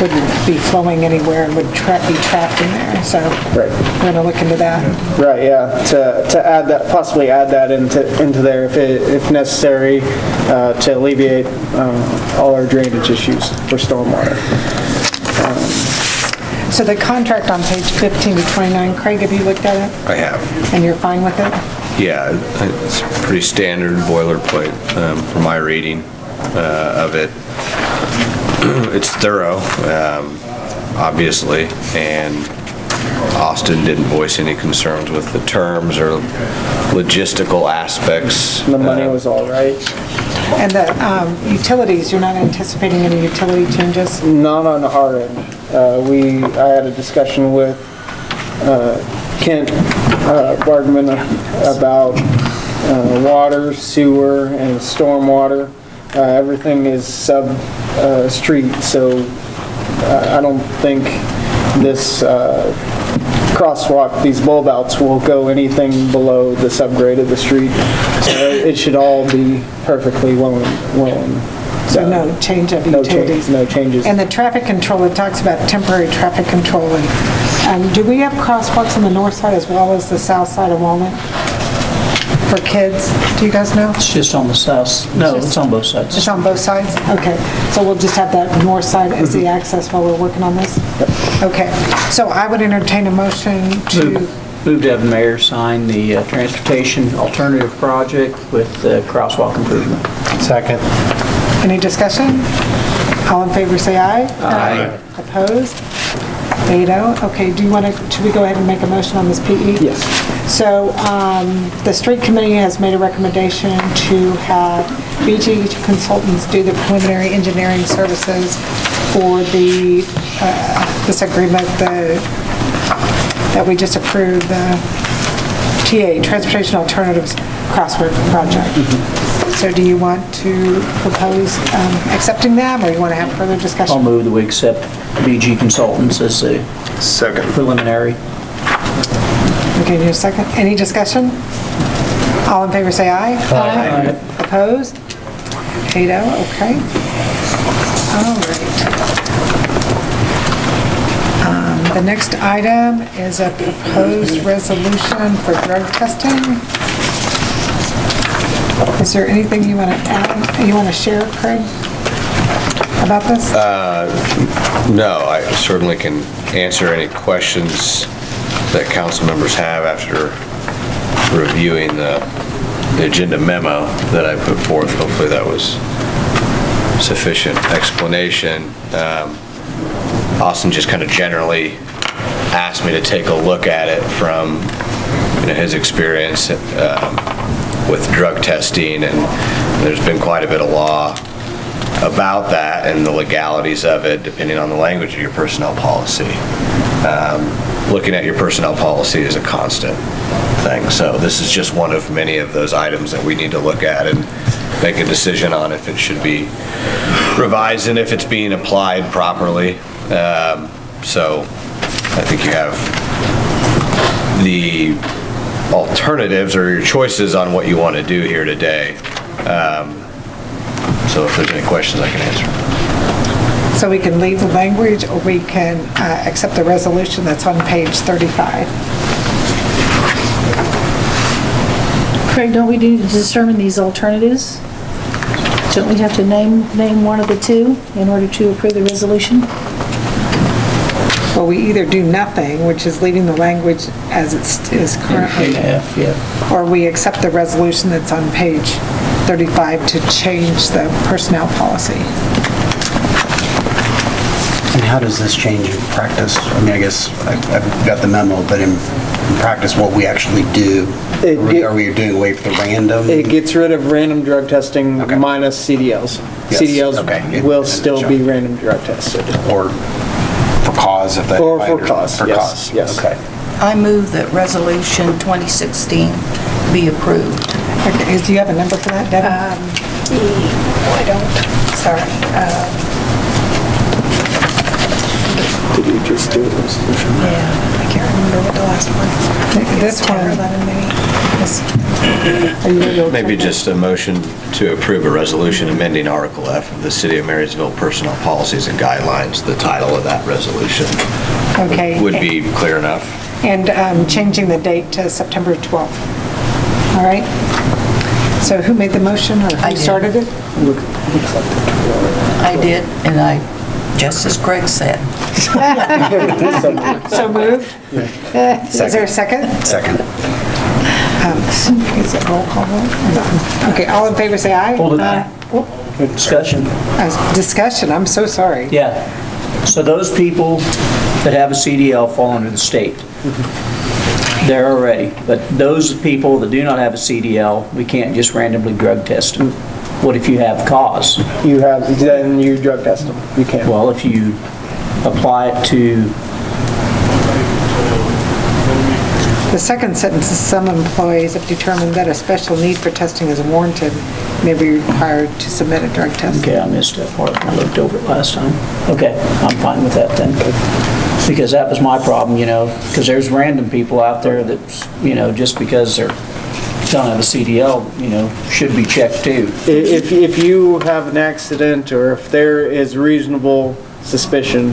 wouldn't be flowing anywhere and would be trapped in there. So right. We're going to look into that. Right, yeah, to add that, possibly add that into there if necessary, to alleviate all our drainage issues for stormwater. So the contract on page 15 to 29, Craig, have you looked at it? I have. And you're fine with it? Yeah, it's pretty standard boilerplate for my reading of it. It's thorough, obviously, and Austin didn't voice any concerns with the terms or logistical aspects. The money was all right. And the utilities, you're not anticipating any utility changes? Not on our end. I had a discussion with Kent Bargman about water, sewer, and stormwater. Everything is sub-street, so I don't think this crosswalk, these bulb outs, will go anything below the subgrade of the street. So it should all be perfectly well. So no change of utilities? No changes. And the traffic control, it talks about temporary traffic control. And do we have crosswalks on the north side as well as the south side of Walnut for kids? Do you guys know? It's just on the south. No, it's on both sides. It's on both sides? Okay. So we'll just have that north side as the access while we're working on this? Yep. Okay. So I would entertain a motion to... Move to have the mayor sign the transportation alternative project with the crosswalk improvement. Second. Any discussion? All in favor say aye. Aye. Opposed? 8-0. Okay, should we go ahead and make a motion on this PE? Yes. So the street committee has made a recommendation to have BG Consultants do the preliminary engineering services for this agreement that we just approved, the TA, Transportation Alternatives Crosswalk Project. So do you want to propose accepting them, or you want to have further discussion? I'll move that we accept BG Consultants as a second preliminary. Okay, need a second? Any discussion? All in favor say aye. Aye. Opposed? 8-0, okay. All right. The next item is a proposed resolution for drug testing. Is there anything you want to add, you want to share, Craig, about this? No, I certainly can answer any questions that council members have after reviewing the agenda memo that I put forth. Hopefully that was sufficient explanation. Austin just kind of generally asked me to take a look at it from his experience with drug testing, and there's been quite a bit of law about that and the legalities of it, depending on the language of your personnel policy. Looking at your personnel policy is a constant thing. So this is just one of many of those items that we need to look at and make a decision on if it should be revised and if it's being applied properly. So I think you have the alternatives or your choices on what you want to do here today. So if there's any questions, I can answer. So we can leave the language, or we can accept the resolution that's on page 35. Craig, don't we need to determine these alternatives? Don't we have to name one of the two in order to approve the resolution? Well, we either do nothing, which is leaving the language as it is currently, or we accept the resolution that's on page 35 to change the personnel policy. And how does this change in practice? I mean, I guess I've got the memo, but in practice, what we actually do, are we doing away from the random? It gets rid of random drug testing minus CDLs. Yes. CDLs will still Sure. be random drug tested. Or for cause, if they... Or for cause, for yes, cause. yes. Okay. I move that Resolution 2016 be approved. Okay, do you have a number for that, Debbie? I don't, sorry. Did you just do a resolution? Yeah, I can't remember what the last one. This It's 10 or one. 11 maybe. Maybe just a motion to approve a resolution amending Article F of the City of Marysville Personnel Policies and Guidelines. The title of that resolution Okay. would be clear enough. And changing the date to September 12th. All right? So who made the motion, or I who did. started it? I did, and just as Greg said. So moved? Is there a second? Second. Is it roll call vote? No. Okay, all in favor say aye. Hold it. Discussion. Discussion, I'm so sorry. Yeah. So those people that have a CDL fall under the state. They're already. But those people that do not have a CDL, we can't just randomly drug test them. What if you have cause? Then you drug test them. You can't. Well, if you apply it to... The second sentence is some employees have determined that a special need for testing is warranted, may be required to submit a drug test. Okay, I missed that part. I looked over it last time. Okay, I'm fine with that then. Because that was my problem, because there's random people out there that, just because they're don't have a CDL, should be checked too. If you have an accident or if there is reasonable suspicion,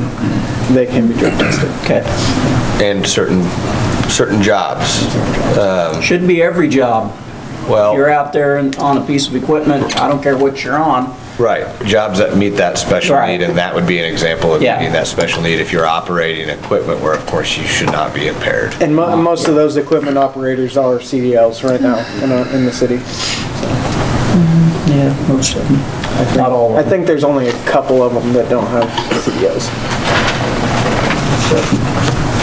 they can be drug tested. Okay. And certain jobs. Shouldn't be every job. Well, If you're out there on a piece of equipment, I don't care what you're on. right, jobs that meet that special Right. need, and that would be an example of Yeah. meeting that special need if you're operating equipment where, of course, you should not be impaired. And most of those equipment operators are CDLs right now in the city. Yeah, most of them. Not all of them. I think there's only a couple of them that don't have CDLs.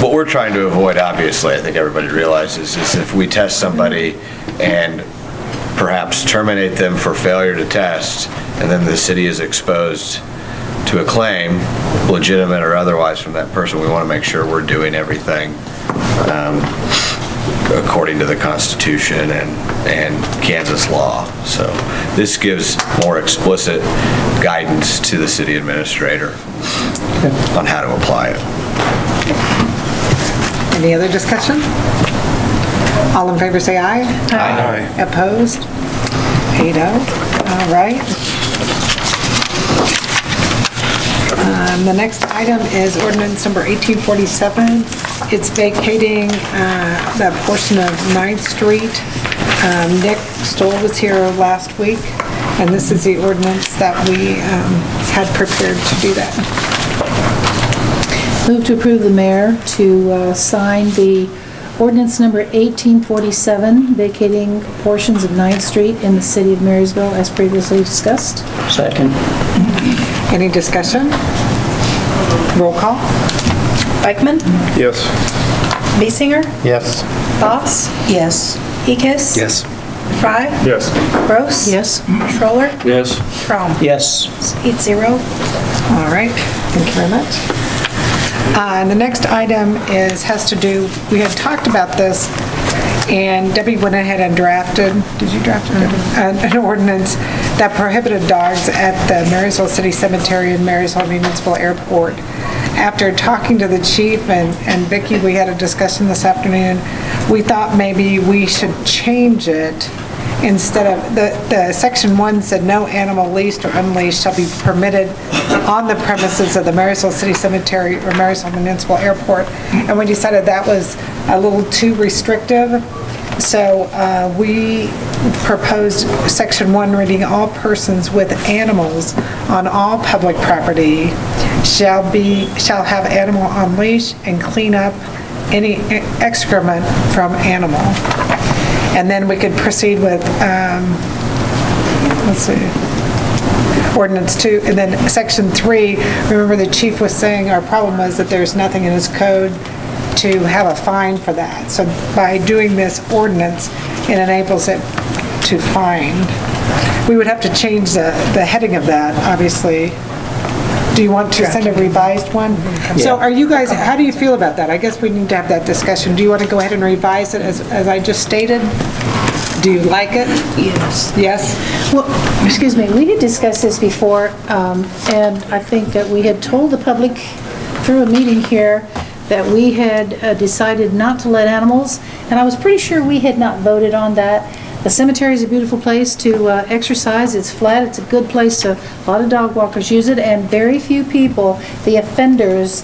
What we're trying to avoid, obviously, I think everybody realizes, is if we test somebody and perhaps terminate them for failure to test, and then the city is exposed to a claim, legitimate or otherwise, from that person, we want to make sure we're doing everything according to the Constitution and Kansas law. So this gives more explicit guidance to the city administrator on how to apply it. Any other discussion? All in favor say aye. Aye. Opposed? 8-0. All right. The next item is ordinance number 1847. It's vacating the portion of 9th Street. Nick Stoll was here last week, and this is the ordinance that we had prepared to do that. Move to approve the mayor to sign the ordinance number 1847, vacating portions of 9th Street in the city of Marysville as previously discussed. Second. Any discussion? Roll call. Eichmann? Yes. Biesinger? Yes. Voss? Yes. Ekis? Yes. Fry? Yes. Gross? Yes. Schroller? Yes. Crom? Yes. 8-0. All right, thank you very much. And the next item has to do, we had talked about this, and Debbie went ahead and drafted, did you draft it, Debbie? An ordinance that prohibited dogs at the Marysville City Cemetery and Marysville Municipal Airport. After talking to the chief and Vicki, we had a discussion this afternoon. We thought maybe we should change it. Instead of, the section 1 said no animal leased or unleashed shall be permitted on the premises of the Marysville City Cemetery or Marysville Municipal Airport. And we decided that was a little too restrictive. So we proposed section 1 reading, all persons with animals on all public property shall have animal on leash and clean up any excrement from animal. And then we could proceed with, let's see, ordinance 2, and then section 3, remember the chief was saying our problem was that there's nothing in his code to have a fine for that. So by doing this ordinance, it enables it to fine. We would have to change the heading of that, obviously. Do you want to send a revised one? So are you guys, how do you feel about that? I guess we need to have that discussion. Do you want to go ahead and revise it as I just stated? Do you like it? Yes. Yes? Well, excuse me, we had discussed this before, and I think that we had told the public through a meeting here that we had decided not to let animals, and I was pretty sure we had not voted on that. The cemetery is a beautiful place to exercise. It's flat. It's a good place to, a lot of dog walkers use it, and very few people, the offenders,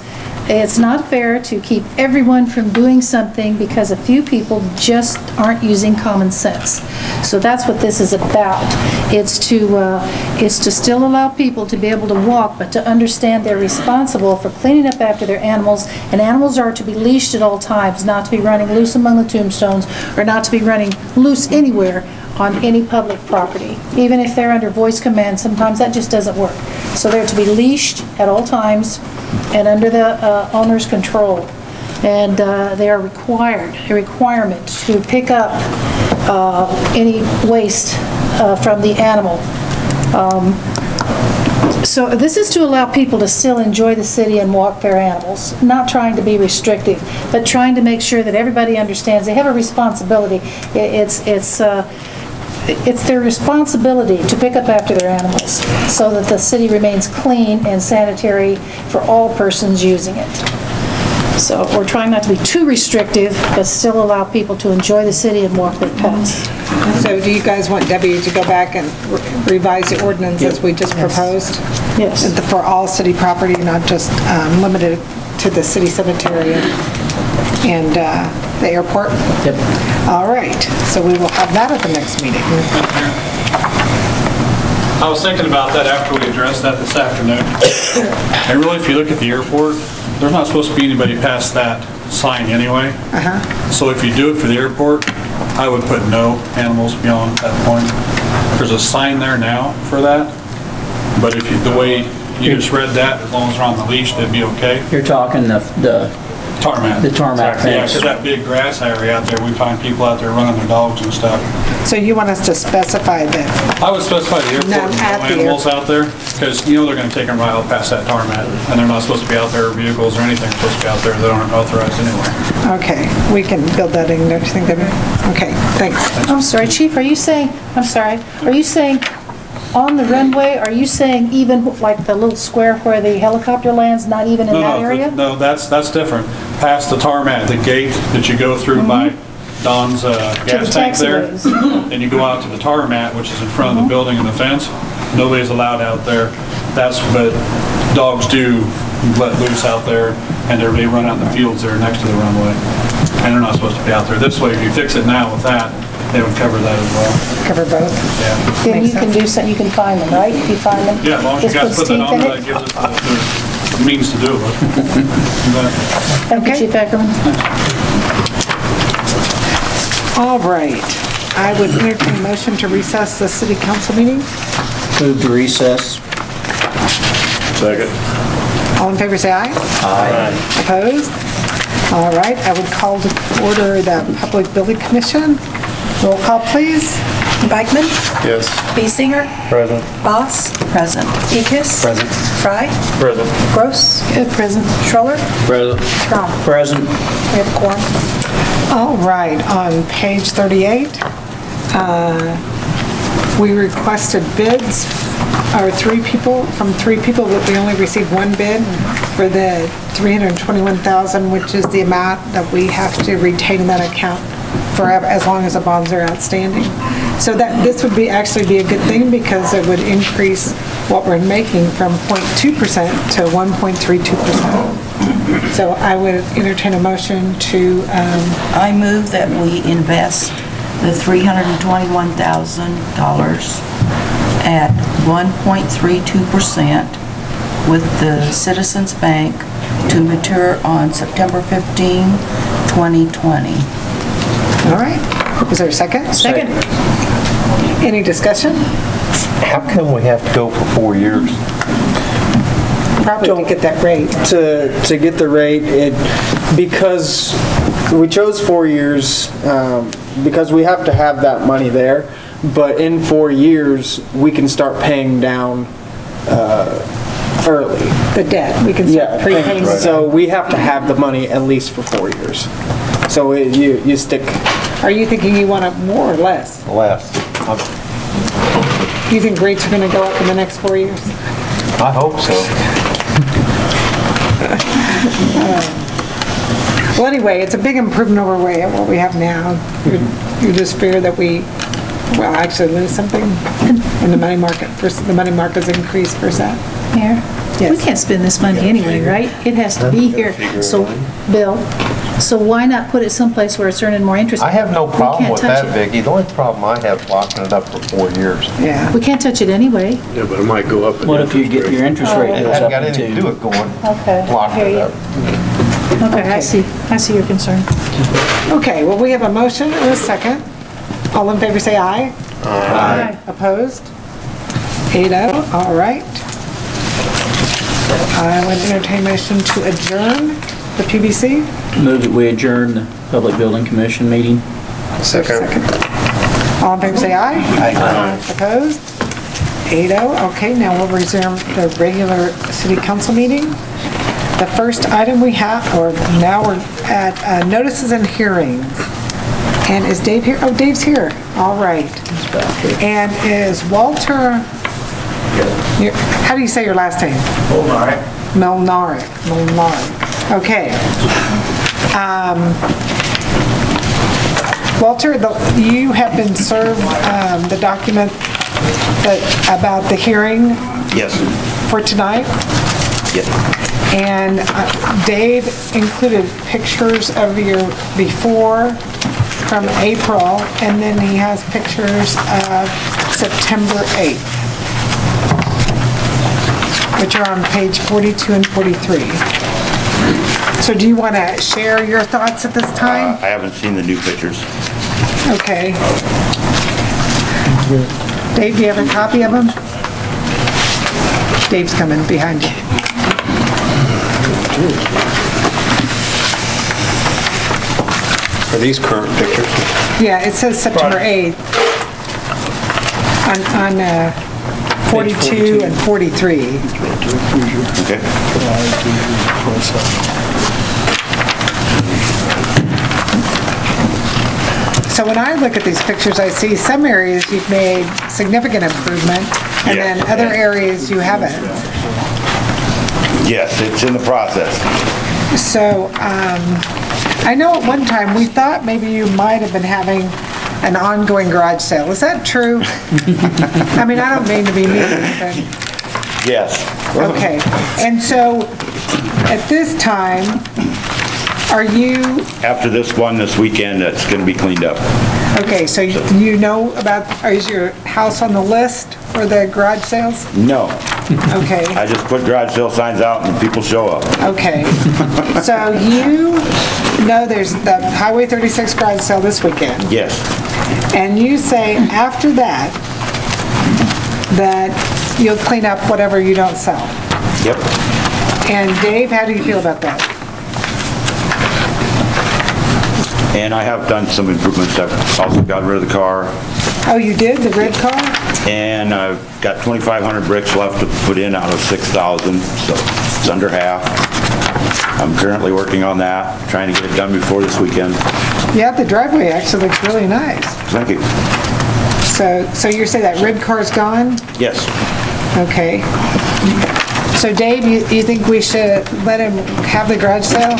it's not fair to keep everyone from doing something because a few people just aren't using common sense. So that's what this is about. It's to still allow people to be able to walk, but to understand they're responsible for cleaning up after their animals, and animals are to be leashed at all times, not to be running loose among the tombstones, or not to be running loose anywhere on any public property. Even if they're under voice command, sometimes that just doesn't work. So they're to be leashed at all times and under the owner's control. And they are required, a requirement to pick up any waste from the animal. So this is to allow people to still enjoy the city and walk their animals, not trying to be restrictive, but trying to make sure that everybody understands they have a responsibility. It's their responsibility to pick up after their animals so that the city remains clean and sanitary for all persons using it. So we're trying not to be too restrictive, but still allow people to enjoy the city and walk their pets. So do you guys want Debbie to go back and revise the ordinance as we just proposed? Yes. For all city property, not just limited to the city cemetery and the airport? Yep. All right, so we will have that at the next meeting. I was thinking about that after we addressed that this afternoon. And really, if you look at the airport, there's not supposed to be anybody past that sign anyway. So if you do it for the airport, I would put no animals beyond that point. There's a sign there now for that, but if you, the way you just read that, as long as they're on the leash, they'd be okay. You're talking the tarmac. The tarmac Yeah, fence. because that big grass area out there, we find people out there running their dogs and stuff. So you want us to specify that? I would specify the airport, No, and at no the animals out there, because you know they're going to take them right out past that tarmac, and they're not supposed to be out there, or vehicles or anything supposed to be out there that aren't authorized anyway. Okay, we can build that in, don't you think, Debbie? Okay, thanks. I'm sorry, Chief, are you saying on the runway, are you saying even like the little square where the helicopter lands, not even in that area? No, that's different. Past the tarmac, the gate that you go through by Don's gas tank there, and you go out to the tarmac, which is in front of the building and the fence. Nobody's allowed out there. But dogs do let loose out there, and they run out in the fields there next to the runway, and they're not supposed to be out there. This way, if you fix it now with that, they would cover that as well. Cover both? Yeah. Then you can do something, you can find them, right? If you find them. Yeah, as long as you just guys put that teeth on, in that it. gives us the means to do it. Thank you, Chief Ackerman. All right, I would entertain a motion to recess the city council meeting. Move to recess. Second. All in favor, say aye. Aye. Opposed? All right, I would call to order the Public Building Commission. Roll call, please. Beichman? Yes. Biesinger? Present. Boss? Present. Ekis? Present. Fry? Present. Gross? Present. Schroller? Present. Crom? Present. We have a quorum. All right, on page 38, we requested bids, from three people, but we only received one bid for the $321,000, which is the amount that we have to retain in that account forever, as long as the bonds are outstanding. So that, this would actually be a good thing, because it would increase what we're making from 0.2% to 1.32%. So I would entertain a motion to... I move that we invest the $321,000 at 1.32% with the Citizens Bank to mature on September 15, 2020. All right. Is there a second? Second. Any discussion? How come we have to go for 4 years? Probably to get that rate. To get the rate, because we chose 4 years, because we have to have that money there, but in 4 years, we can start paying down early. The debt, we can start prepaying. So we have to have the money at least for 4 years. So you stick. Are you thinking you want it more or less? Less. Do you think rates are going to go up in the next 4 years? I hope so. Well, anyway, it's a big improvement over what we have now. You just fear that we, well, actually lose something in the money market. The money market's increased %. Mayor? Yes. We can't spend this money anyway, right? It has to be here. So, Bill, so why not put it someplace where it's earning more interest? I have no We problem can't with touch that, it. Vicki. The only problem I have is locking it up for 4 years. Yeah. We can't touch it anyway. Yeah, but it might go up. What if you get your interest rate It goes hasn't up got in anything to do with going, Okay. locking it up. Okay, I see your concern. Okay, well, we have a motion and a second. All in favor say aye. Aye. Opposed? 8-0, all right. I would entertain motion to adjourn the PBC. Move that we adjourn the Public Building Commission meeting. Second. All in favor say aye. Aye. Opposed? 8-0, okay, now we'll resume the regular city council meeting. The first item we have, or now we're at notices and hearings. And is Dave here? Oh, Dave's here. All right. And is Walter, how do you say your last name? Milnaric. Okay. Walter, you have been served the document about the hearing for tonight? Yes. And Dave included pictures of your before from April, and then he has pictures of September 8th, which are on page 42 and 43. So do you want to share your thoughts at this time? I haven't seen the new pictures. Okay. Dave, do you have a copy of them? Dave's coming behind you. Are these current pictures? Yeah, it says September 8th on 42 and 43. Okay. So when I look at these pictures, I see some areas you've made significant improvement, and then other areas you haven't. Yes, it's in the process. So I know at one time we thought maybe you might have been having an ongoing garage sale. Is that true? I mean, I don't mean to be mean, but... Yes. Okay. And so at this time, are you... After this one this weekend, it's going to be cleaned up. Okay, so you know about, is your house on the list for the garage sales? No. Okay. I just put garage sale signs out and people show up. Okay. So you know there's the Highway 36 garage sale this weekend. Yes. And you say after that, that you'll clean up whatever you don't sell. Yep. And Dave, how do you feel about that? And I have done some improvements. I've also got rid of the car, Oh, you did, the red car? And I've got 2,500 bricks left to put in out of 6,000, so it's under half. I'm currently working on that, trying to get it done before this weekend. Yeah, the driveway actually looks really nice. Thank you. So you're saying that red car's gone? Yes. Okay. So Dave, you think we should let him have the garage sale?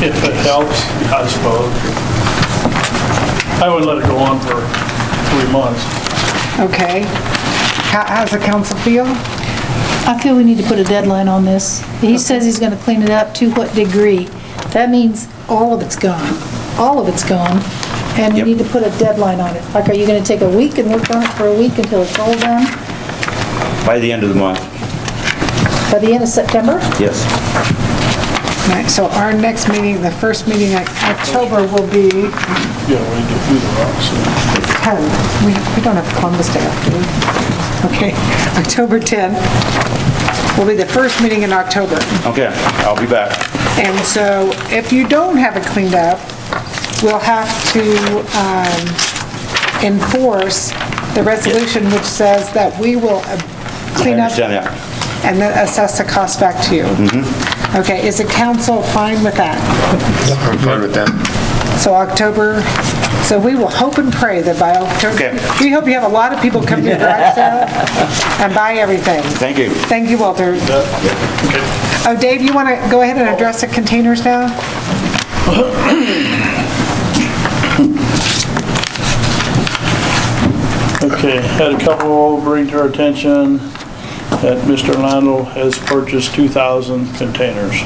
If it helps, I suppose. I wouldn't let it go on for 3 months. Okay. How's the council feel? I feel we need to put a deadline on this. He says he's gonna clean it up. To what degree? That means all of it's gone. All of it's gone. And we need to put a deadline on it. Like, are you gonna take a week and work on it for a week until it's all done? By the end of the month. By the end of September? Yes. Right, so our next meeting, the first meeting in October will be Yeah, we need to do the rocks. 10. We don't have Columbus Day off, do we? Okay, October 10th will be the first meeting in October. Okay, I'll be back. And so if you don't have it cleaned up, we'll have to enforce the resolution which says that we will clean I up understand that. and then assess the cost back to you. Okay, is the council fine with that? I'm fine with that. So October, so we will hope and pray that by October, we hope you have a lot of people come to your garage sale and buy everything. Thank you. Thank you, Walter. Oh, Dave, you want to go ahead and address the containers now? Okay, had a couple bring to our attention that Mr. Lionel has purchased 2,000 containers,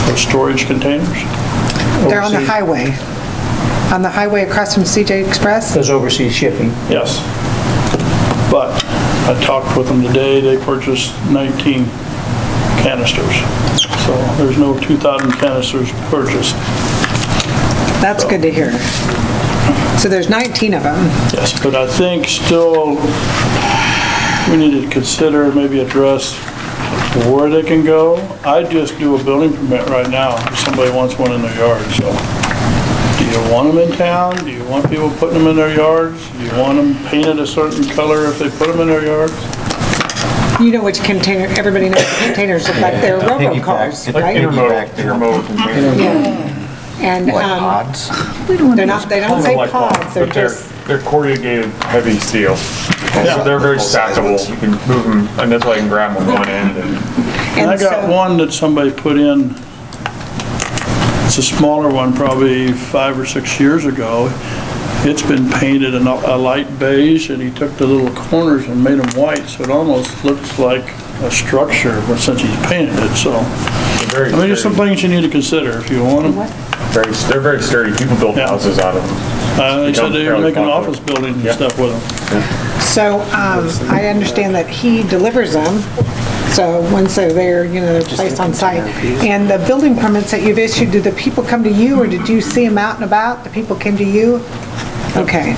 or storage containers. They're on the highway. On the highway across from CJ Express? Does overseas shipping. Yes. But I talked with them today, they purchased 19 canisters. So there's no 2,000 canisters purchased. That's good to hear. So there's 19 of them. Yes, but I think still we need to consider, maybe address where they can go. I just do a building permit right now if somebody wants one in their yard, so. Do you want them in town? Do you want people putting them in their yards? Do you want them painted a certain color if they put them in their yards? You know which container, everybody knows the containers look like they're robo cars, Like right? intermodal containers. And, Pods? they're not, they don't say Like pods, they're but just, they're corrugated heavy steel. So they're very stackable. You can move them, and that's why you can grab them on one end. And I got one that somebody put in, it's a smaller one, probably 5 or 6 years ago. It's been painted a light beige, and he took the little corners and made them white, so it almost looks like a structure, but since he's painted it, so. I mean, there's some things you need to consider if you want them. They're very sturdy. People build houses out of them. They said they were Fairly making popular. office buildings and stuff with them. so, I understand that he delivers them. So once they're there, you know, they're placed on site. And the building permits that you've issued, do the people come to you, or did you see them out and about? The people came to you? Okay.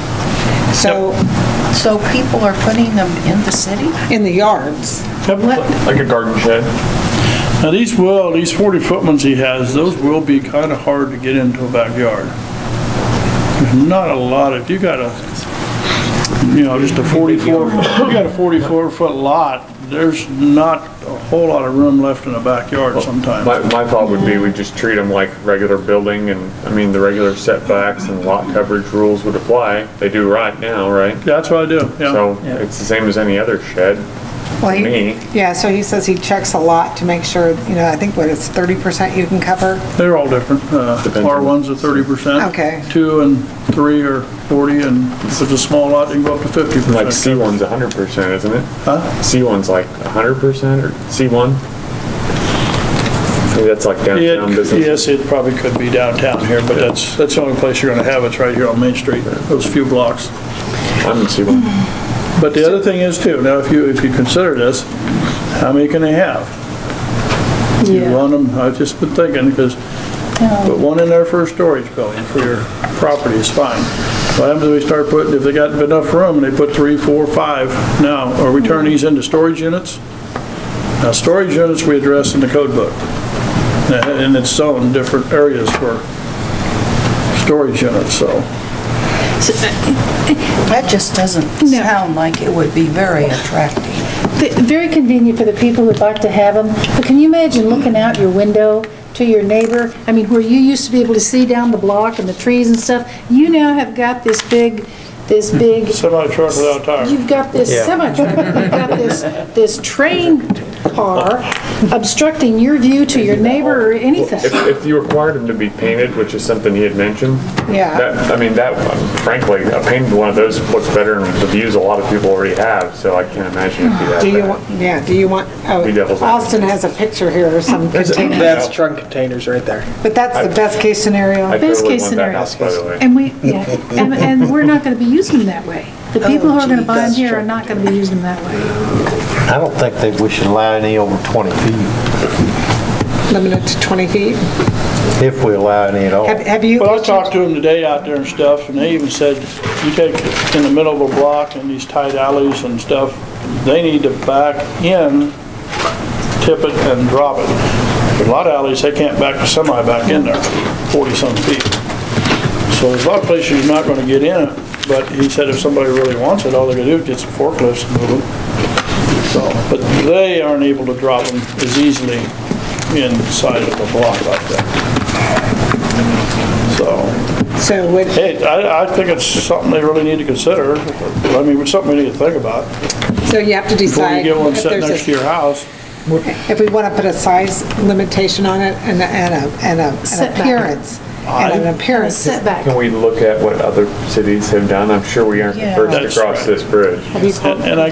So. So people are putting them in the city? In the yards? Like a garden shed. Now these 40-foot ones he has, those will be kind of hard to get into a backyard. There's not a lot, if you got just a 44-foot lot, there's not a whole lot of room left in a backyard sometimes. My thought would be we just treat them like regular building, and I mean the regular setbacks and lot coverage rules would apply. They do right now, right? That's what I do, yeah. So it's the same as any other shed. Well, to me. Yeah, so he says he checks a lot to make sure, you know, I think what it's 30% you can cover? They're all different. R1's at 30%. Okay. 2 and 3 are 40, and if it's a small lot, you can go up to 50%. Like C1's 100%, isn't it? Huh? C1's like 100% or C1? Maybe that's like downtown business. Yes, it probably could be downtown here, but that's the only place you're going to have it's right here on Main Street, those few blocks. I'm in C1. But the other thing is too, now if you consider this, how many can they have? You want them, I've just been thinking, because put one in there for a storage building for your property is fine. What happens if we start putting, if they got enough room and they put 3, 4, 5, now, are we turning these into storage units? Now, storage units we address in the code book. And it's zoned different areas for storage units, so. That just doesn't sound like it would be very attractive. Very convenient for the people who'd like to have them, but can you imagine looking out your window to your neighbor? I mean, where you used to be able to see down the block and the trees and stuff, you now have got this big semi-truck without tires. You've got this semi-truck, you've got this train car obstructing your view to your neighbor or anything. If you required them to be painted, which is something he had mentioned, frankly, a painted one of those looks better than the views a lot of people already have, so I can't imagine it'd be that bad. Do you want, Austin has a picture here of some containers. That's trunk containers right there. But that's the best case scenario. Best case scenario. And we're not going to be using them that way. The people who are going to buy them here are not going to be using them that way. I don't think that we should allow any over 20 feet. Limited to 20 feet? If we allow any at all. Have you? Well, I talked to them today out there and stuff, and they even said, you take it in the middle of a block and these tight alleys and stuff, they need to back in, tip it, and drop it. But a lot of alleys, they can't back the semi back in there, 40-some feet. So there's a lot of places you're not going to get in it, but he said if somebody really wants it, all they got to do is get some forklifts and move them. So, but they aren't able to drop them as easily inside of a block like that. Hey, I think it's something they really need to consider. I mean, it's something we need to think about. So you have to decide before you get one set next to your house. If we want to put a size limitation on it and an appearance. And an appearance setback. Can we look at what other cities have done? I'm sure we aren't the first to cross this bridge. And I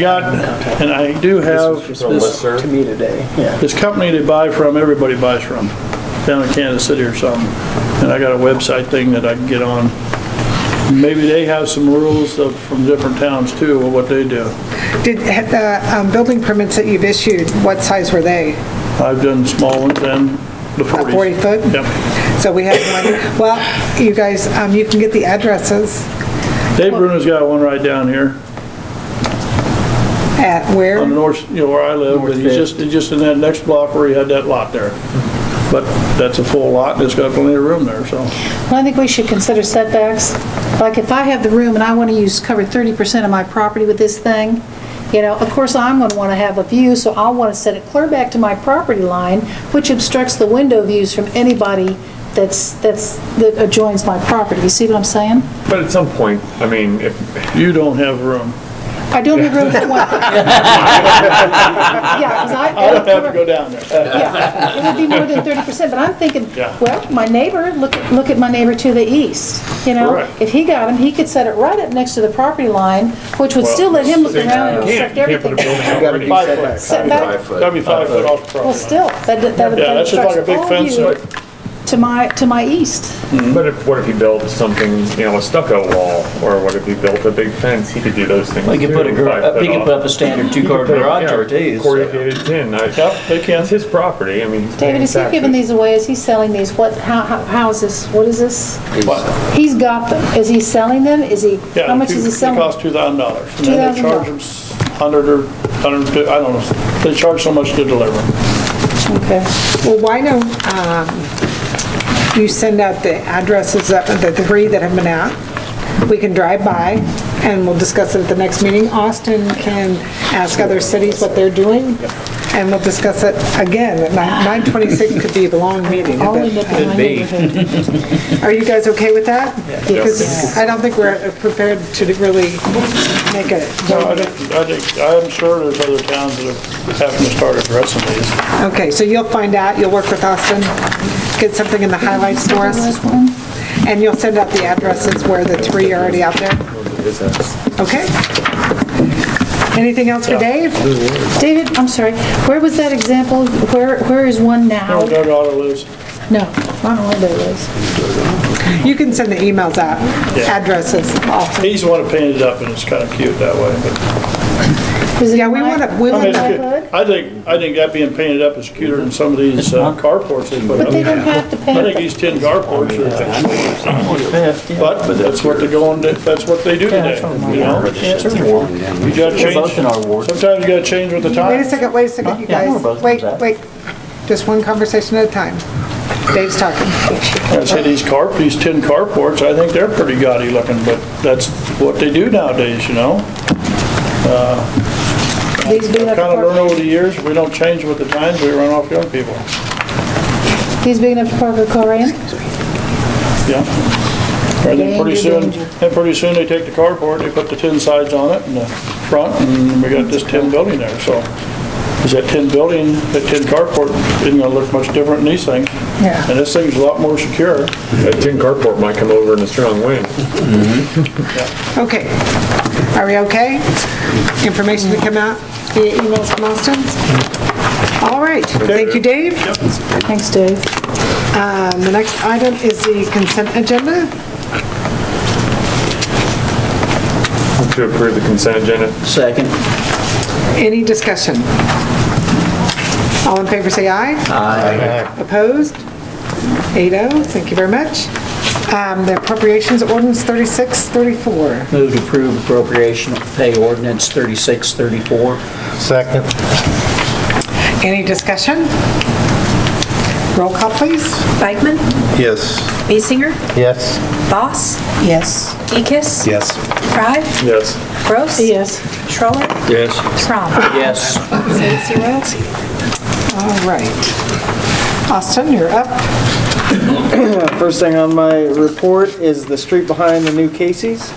do have this to me today. Yeah. This company they buy from, everybody buys from, down in Kansas City or something. And I got a website thing that I can get on. Maybe they have some rules from different towns too, of what they do. Did the building permits that you've issued, what size were they? I've done small ones and the 40s. 40 foot? Yep. So we have one. Well, you guys, you can get the addresses. Dave Bruno's got one right down here. At where? On the north, where I live, but he's just in that next block where he had that lot there. But that's a full lot, and it's got plenty of room there, so. Well, I think we should consider setbacks. Like if I have the room and I want to cover 30% of my property with this thing, of course I'm going to want to have a view, so I'll want to set it clear back to my property line, which obstructs the window views from anybody that adjoins my property. You see what I'm saying? But at some point, I mean, if you don't have room. I don't have room for what? because I don't have to go down there. It would be more than 30%, but I'm thinking, well, my neighbor, look at my neighbor to the east. Correct. If he got him, he could set it right up next to the property line, which would still let him look around and obstruct everything. You got to be 5 foot. Setback? Got to be 5 foot off the property. Well, still, that that's just like a big fence. To my east. But what if he built something, a stucco wall, or what if he built a big fence? He could do those things. He could put up a standard 2-car garage or two. Corrugated tin. They can. It's his property. I mean, David, is he giving these away? Is he selling these? How is this? What is this? What? He's got them. Is he selling them? How much is he selling? They cost $2,000. And then they charge them $100 or $150. I don't know. They charge so much to deliver. Okay. Well, why don't you send out the addresses of the 3 that have been out? We can drive by and we'll discuss it at the next meeting. Austin can ask other cities what they're doing and we'll discuss it again. 9/26 could be a long meeting. Could be. Are you guys okay with that? Because I don't think we're prepared to really make it. No, I'm sure there's other towns that are having to start addressing these. Okay, so you'll find out, you'll work with Austin, get something in the highlights for us, and you'll send out the addresses where the 3 are already out there? Okay. Anything else for Dave? David, I'm sorry, where was that example? Where is one now? No, Doug Auto lives. No, I don't know where that is. You can send the emails out, addresses. He's the one that painted it up, and it's kind of cute that way. But yeah, we want to. I think that being painted up is cuter than some of these carports they put up. But they don't have to paint. I think these tin carports are. But that's what they go on. That's what they do today. You got to change. Sometimes you got to change with the time. Wait a second, you guys. Wait. Just one conversation at a time. Dave's talking. I say these tin carports, I think they're pretty gaudy looking, but that's what they do nowadays, you know? These big enough Kind of to learn park, over the years, we don't change with the times, we run off young people. these big enough to park a car in? Yeah. And then pretty Danger, soon they take the carport, they put the tin sides on it in the front, and we got this tin building there, so. Is that tin building, that tin carport isn't gonna look much different than these things. Yeah. And this thing's a lot more secure. That tin carport might come over in a strong wind. Okay. Are we okay? Information to come out via emails from Austin? All right. Thank you, Dave. Thanks, Dave. The next item is the consent agenda. To approve the consent agenda. Second. Any discussion? All in favor say aye. Aye. Opposed? 8-0. Thank you very much. The appropriations ordinance 3634. Move to approve appropriation pay ordinance 3634. Second. Any discussion? Roll call, please. Beichman? Yes. Basinger? Yes. Boss? Yes. Ekis? Yes. Fry? Yes. Gross? Yes. Schroller? Yes. Crom? Yes. 8-0. All right. Austin, you're up. First thing on my report is the street behind the new Casey's.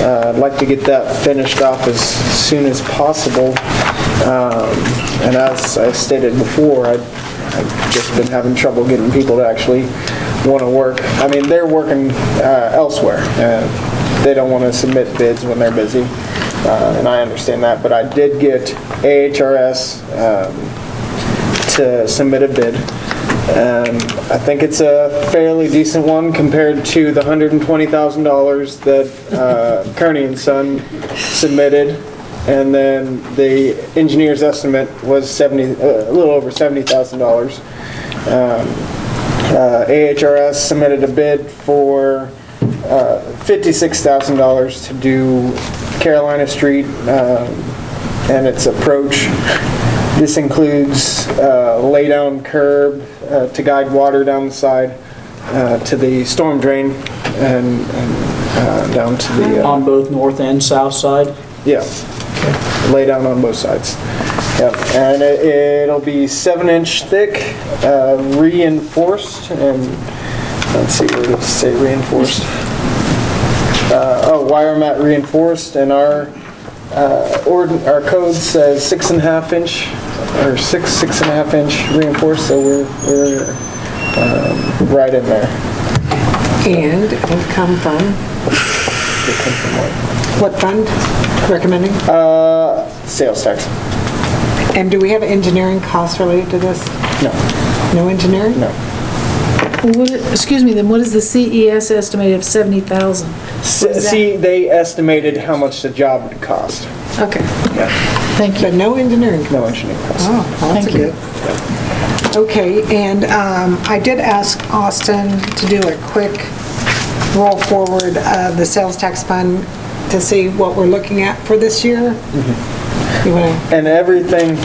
I'd like to get that finished off as soon as possible. And as I stated before, I've just been having trouble getting people to actually want to work. I mean, they're working elsewhere. They don't want to submit bids when they're busy, and I understand that. But I did get AHRS to submit a bid. I think it's a fairly decent one compared to the $120,000 that Kearney and Son submitted, and then the engineer's estimate was a little over $70,000. AHRS submitted a bid for $56,000 to do Carolina Street and its approach. This includes lay down curb to guide water down the side to the storm drain and down to the... On both north and south side? Yeah. Lay down on both sides. Yep. And it'll be 7-inch thick, reinforced, and let's see, where does it say reinforced? Wire mat reinforced, and our code says 6.5 inch or 6.5 inch reinforced, so we're right in there. And it'll come from? What fund recommending? Sales tax. And do we have engineering costs related to this? No. No engineering? No. Excuse me, then what is the CES estimate of 70,000? See, they estimated how much the job would cost. Okay. Yeah. Thank you. But no engineering? No engineering costs. Oh, well, that's Thank you. good. Okay, and I did ask Austin to do a quick roll forward of the sales tax fund to see what we're looking at for this year. Mm-hmm. You wanna? And everything,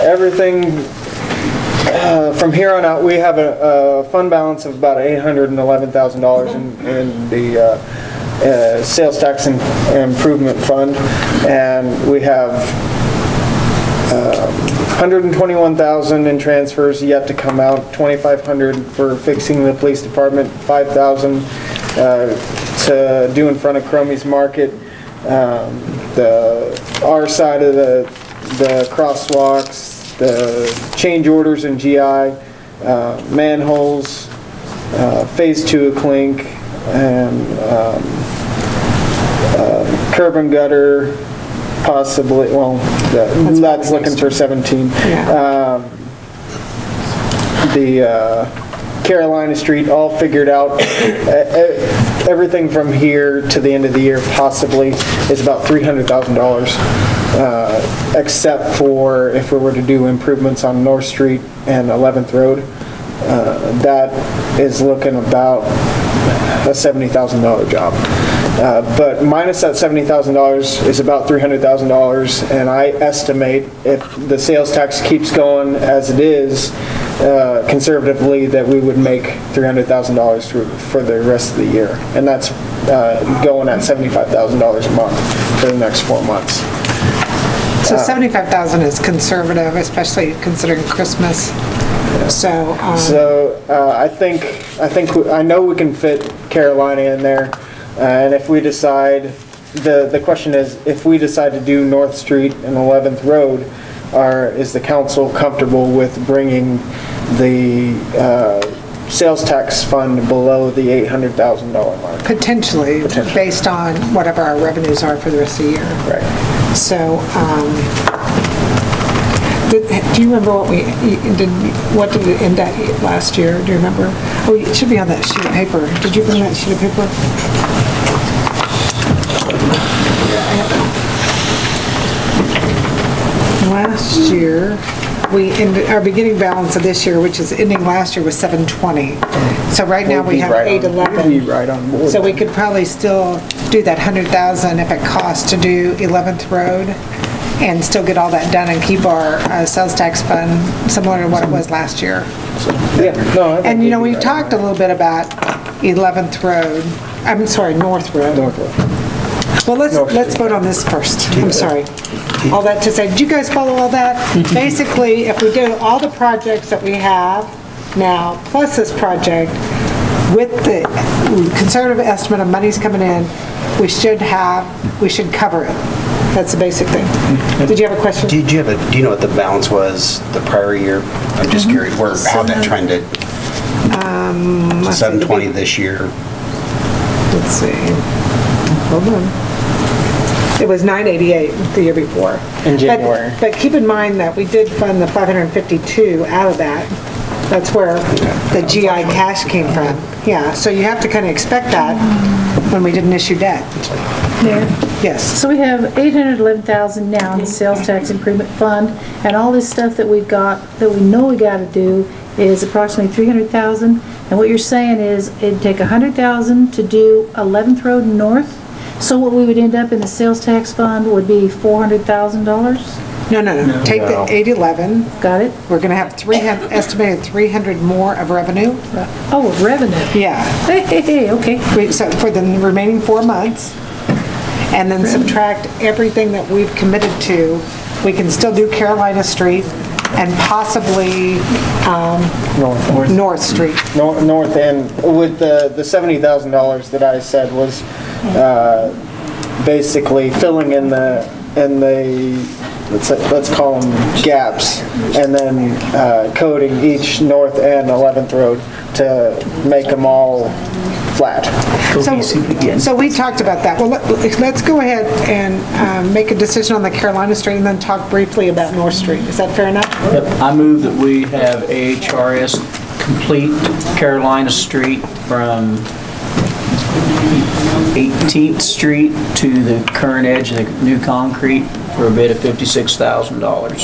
everything from here on out, we have a fund balance of about $811,000 in the sales tax improvement fund, and we have $121,000 in transfers yet to come out, $2,500 for fixing the police department, $5,000 to do in front of Cromie's Market, our side of the crosswalks, the change orders in GI, manholes, phase 2 of Clink, and curb and gutter, possibly, well, that's looking for 17. Yeah. The Carolina Street, all figured out. Everything from here to the end of the year possibly is about $300,000, except for if we were to do improvements on North Street and 11th Road. That is looking about a $70,000 job. But minus that $70,000 is about $300,000, and I estimate if the sales tax keeps going as it is, conservatively that we would make $300,000 for the rest of the year. And that's going at $75,000 a month for the next 4 months. So 75,000 is conservative, especially considering Christmas. So I know we can fit Carolina in there, and if we decide, the question is, if we decide to do North Street and 11th Road, is the council comfortable with bringing the sales tax fund below the $800,000 mark? Potentially, based on whatever our revenues are for the rest of the year. Right. So, do you remember what what did it end at last year? Do you remember? Oh, it should be on that sheet of paper. Did you bring that sheet of paper? Last year, our beginning balance of this year, which is ending last year, was 720. So right now we have 811. We'd be right on board. So we could probably still do that 100,000 if it costs to do 11th Road, and still get all that done and keep our sales tax fund similar to what it was last year. And you know, we've talked a little bit about 11th Road. I'm sorry, North Road. Well, let's vote on this first. I'm sorry. All that to say, did you guys follow all that? Basically, if we do all the projects that we have now, plus this project, with the conservative estimate of monies coming in, we should cover it. That's the basic thing. Did you have a question? Do you know what the balance was the prior year? I'm just curious how that trended. 720 this year. Let's see. Hold on. It was 988 the year before. In January. But keep in mind that we did fund the 552 out of that. That's where the GI cash came from. Yeah, so you have to kind of expect that when we didn't issue debt. Mayor? Yes. So we have $811,000 now in the sales tax improvement fund, and all this stuff that we've got, that we know we got to do, is approximately $300,000. And what you're saying is it'd take $100,000 to do 11th Road North. So what we would end up in the sales tax fund would be $400,000? No. Take the 811. Got it. We're going to have estimated 300 more of revenue. Oh, of revenue. Yeah. Hey, okay. So for the remaining 4 months, and then subtract everything that we've committed to, we can still do Carolina Street and possibly North Street. North End, with the $70,000 that I said was basically filling in the let's call them gaps, and then coding each North and 11th Road to make them all flat. So we talked about that. Well, let's go ahead and make a decision on the Carolina Street and then talk briefly about North Street. Is that fair enough? Yep. I move that we have AHRS complete Carolina Street from 18th Street to the current edge of the new concrete for a bid of $56,000.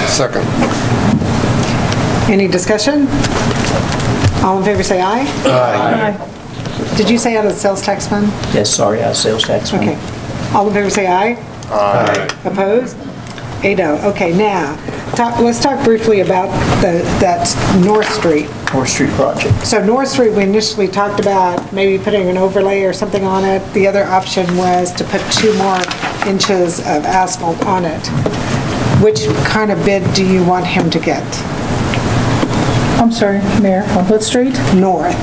Second. Any discussion? All in favor say aye. Aye. Did you say out of the sales tax fund? Yes, sorry, out of sales tax fund. Okay. All in favor say aye. Aye. Opposed? 8-0. Okay, now, let's talk briefly about that North Street. North Street project. So North Street, we initially talked about maybe putting an overlay or something on it. The other option was to put 2 more inches of asphalt on it. Which kind of bid do you want him to get? I'm sorry, Mayor, on what street? North,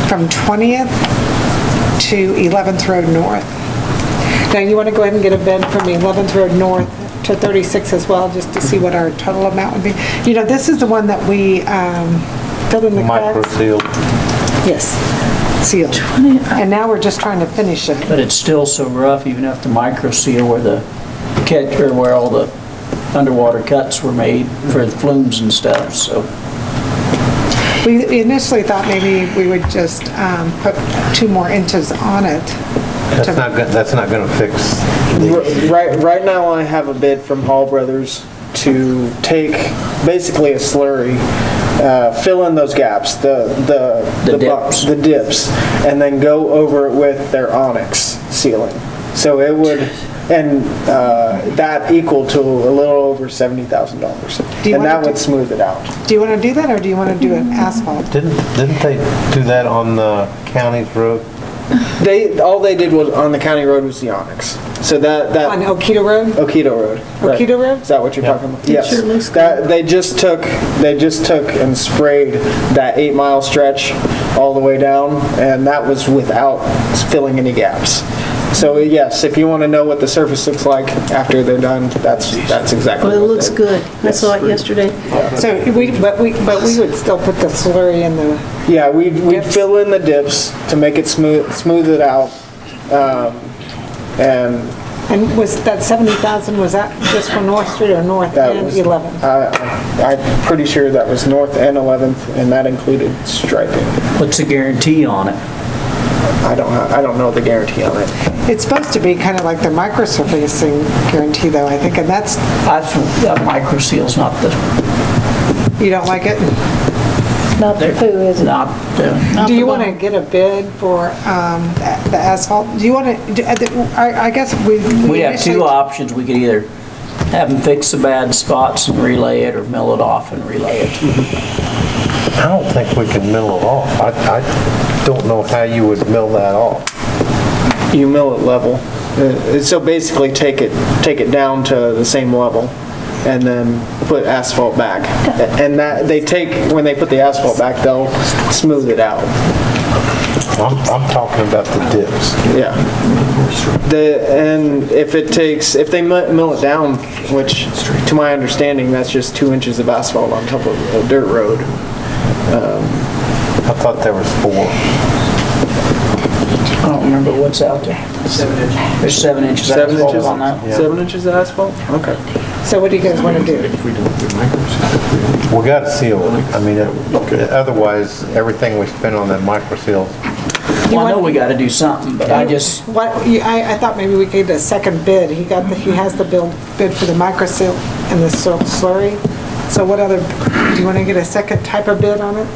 from 20th to 11th Road North. Now, you want to go ahead and get a bid from the 11th Road North to 36 as well, just to see what our total amount would be. You know, this is the one that we filled in the cracks. Micro-sealed. Yes, sealed. And now we're just trying to finish it. But it's still so rough, even after micro seal where the where all the underwater cuts were made for the flumes and stuff, so. We initially thought maybe we would just put 2 more inches on it. That's not going to fix. Right now, I have a bid from Hall Brothers to take basically a slurry, fill in those gaps, the dips, and then go over it with their onyx sealing. So it would And that equal to a little over $70,000. And that would smooth it out. Do you want to do that, or do you want to do an asphalt? Didn't they do that on the county's road? All they did was on the county road was the onyx. So that On Okito Road? Okito Road. Right. Okito Road? Is that what you're talking about? It Yes. sure looks That they just took and sprayed that 8-mile stretch all the way down, and that was without filling any gaps. So yes, if you want to know what the surface looks like after they're done, that's exactly. Well, it what looks they- good. I saw it yesterday. So but we would still put the slurry in the. Yeah, we'd fill in the dips to make it smooth it out, and was that 70,000? Was that just for North Street or North and 11th? I'm pretty sure that was North and 11th, and that included striping. What's the guarantee on it? I don't know the guarantee on it. It's supposed to be kind of like the microsurfacing guarantee, though, I think, and that's. That micro seal's not the. You don't like it? Not the poo, is it? Not the. Do you want to get a bid for the asphalt? Do you want to? I guess we have two options. We could either have them fix the bad spots and relay it, or mill it off and relay it. I don't think we can mill it off. I don't know how you would mill that off. You mill it level. So basically take it down to the same level and then put asphalt back. And that when they put the asphalt back, they'll smooth it out. I'm talking about the dips. Yeah. And if they mill it down, which to my understanding, that's just 2 inches of asphalt on top of a dirt road. I thought there was 4. I don't remember what's out there. 7 inches. There's 7 inches of asphalt on that. Yeah. 7 inches of asphalt? Okay. So what do you guys want to do? We got to seal it. I mean, otherwise, everything we spend on that micro seal. Well, I know we got to do something, but I just. I thought maybe we could get a second bid. He has the bid for the micro seal and the slurry. So what other, do you want to get a second type of bid on it?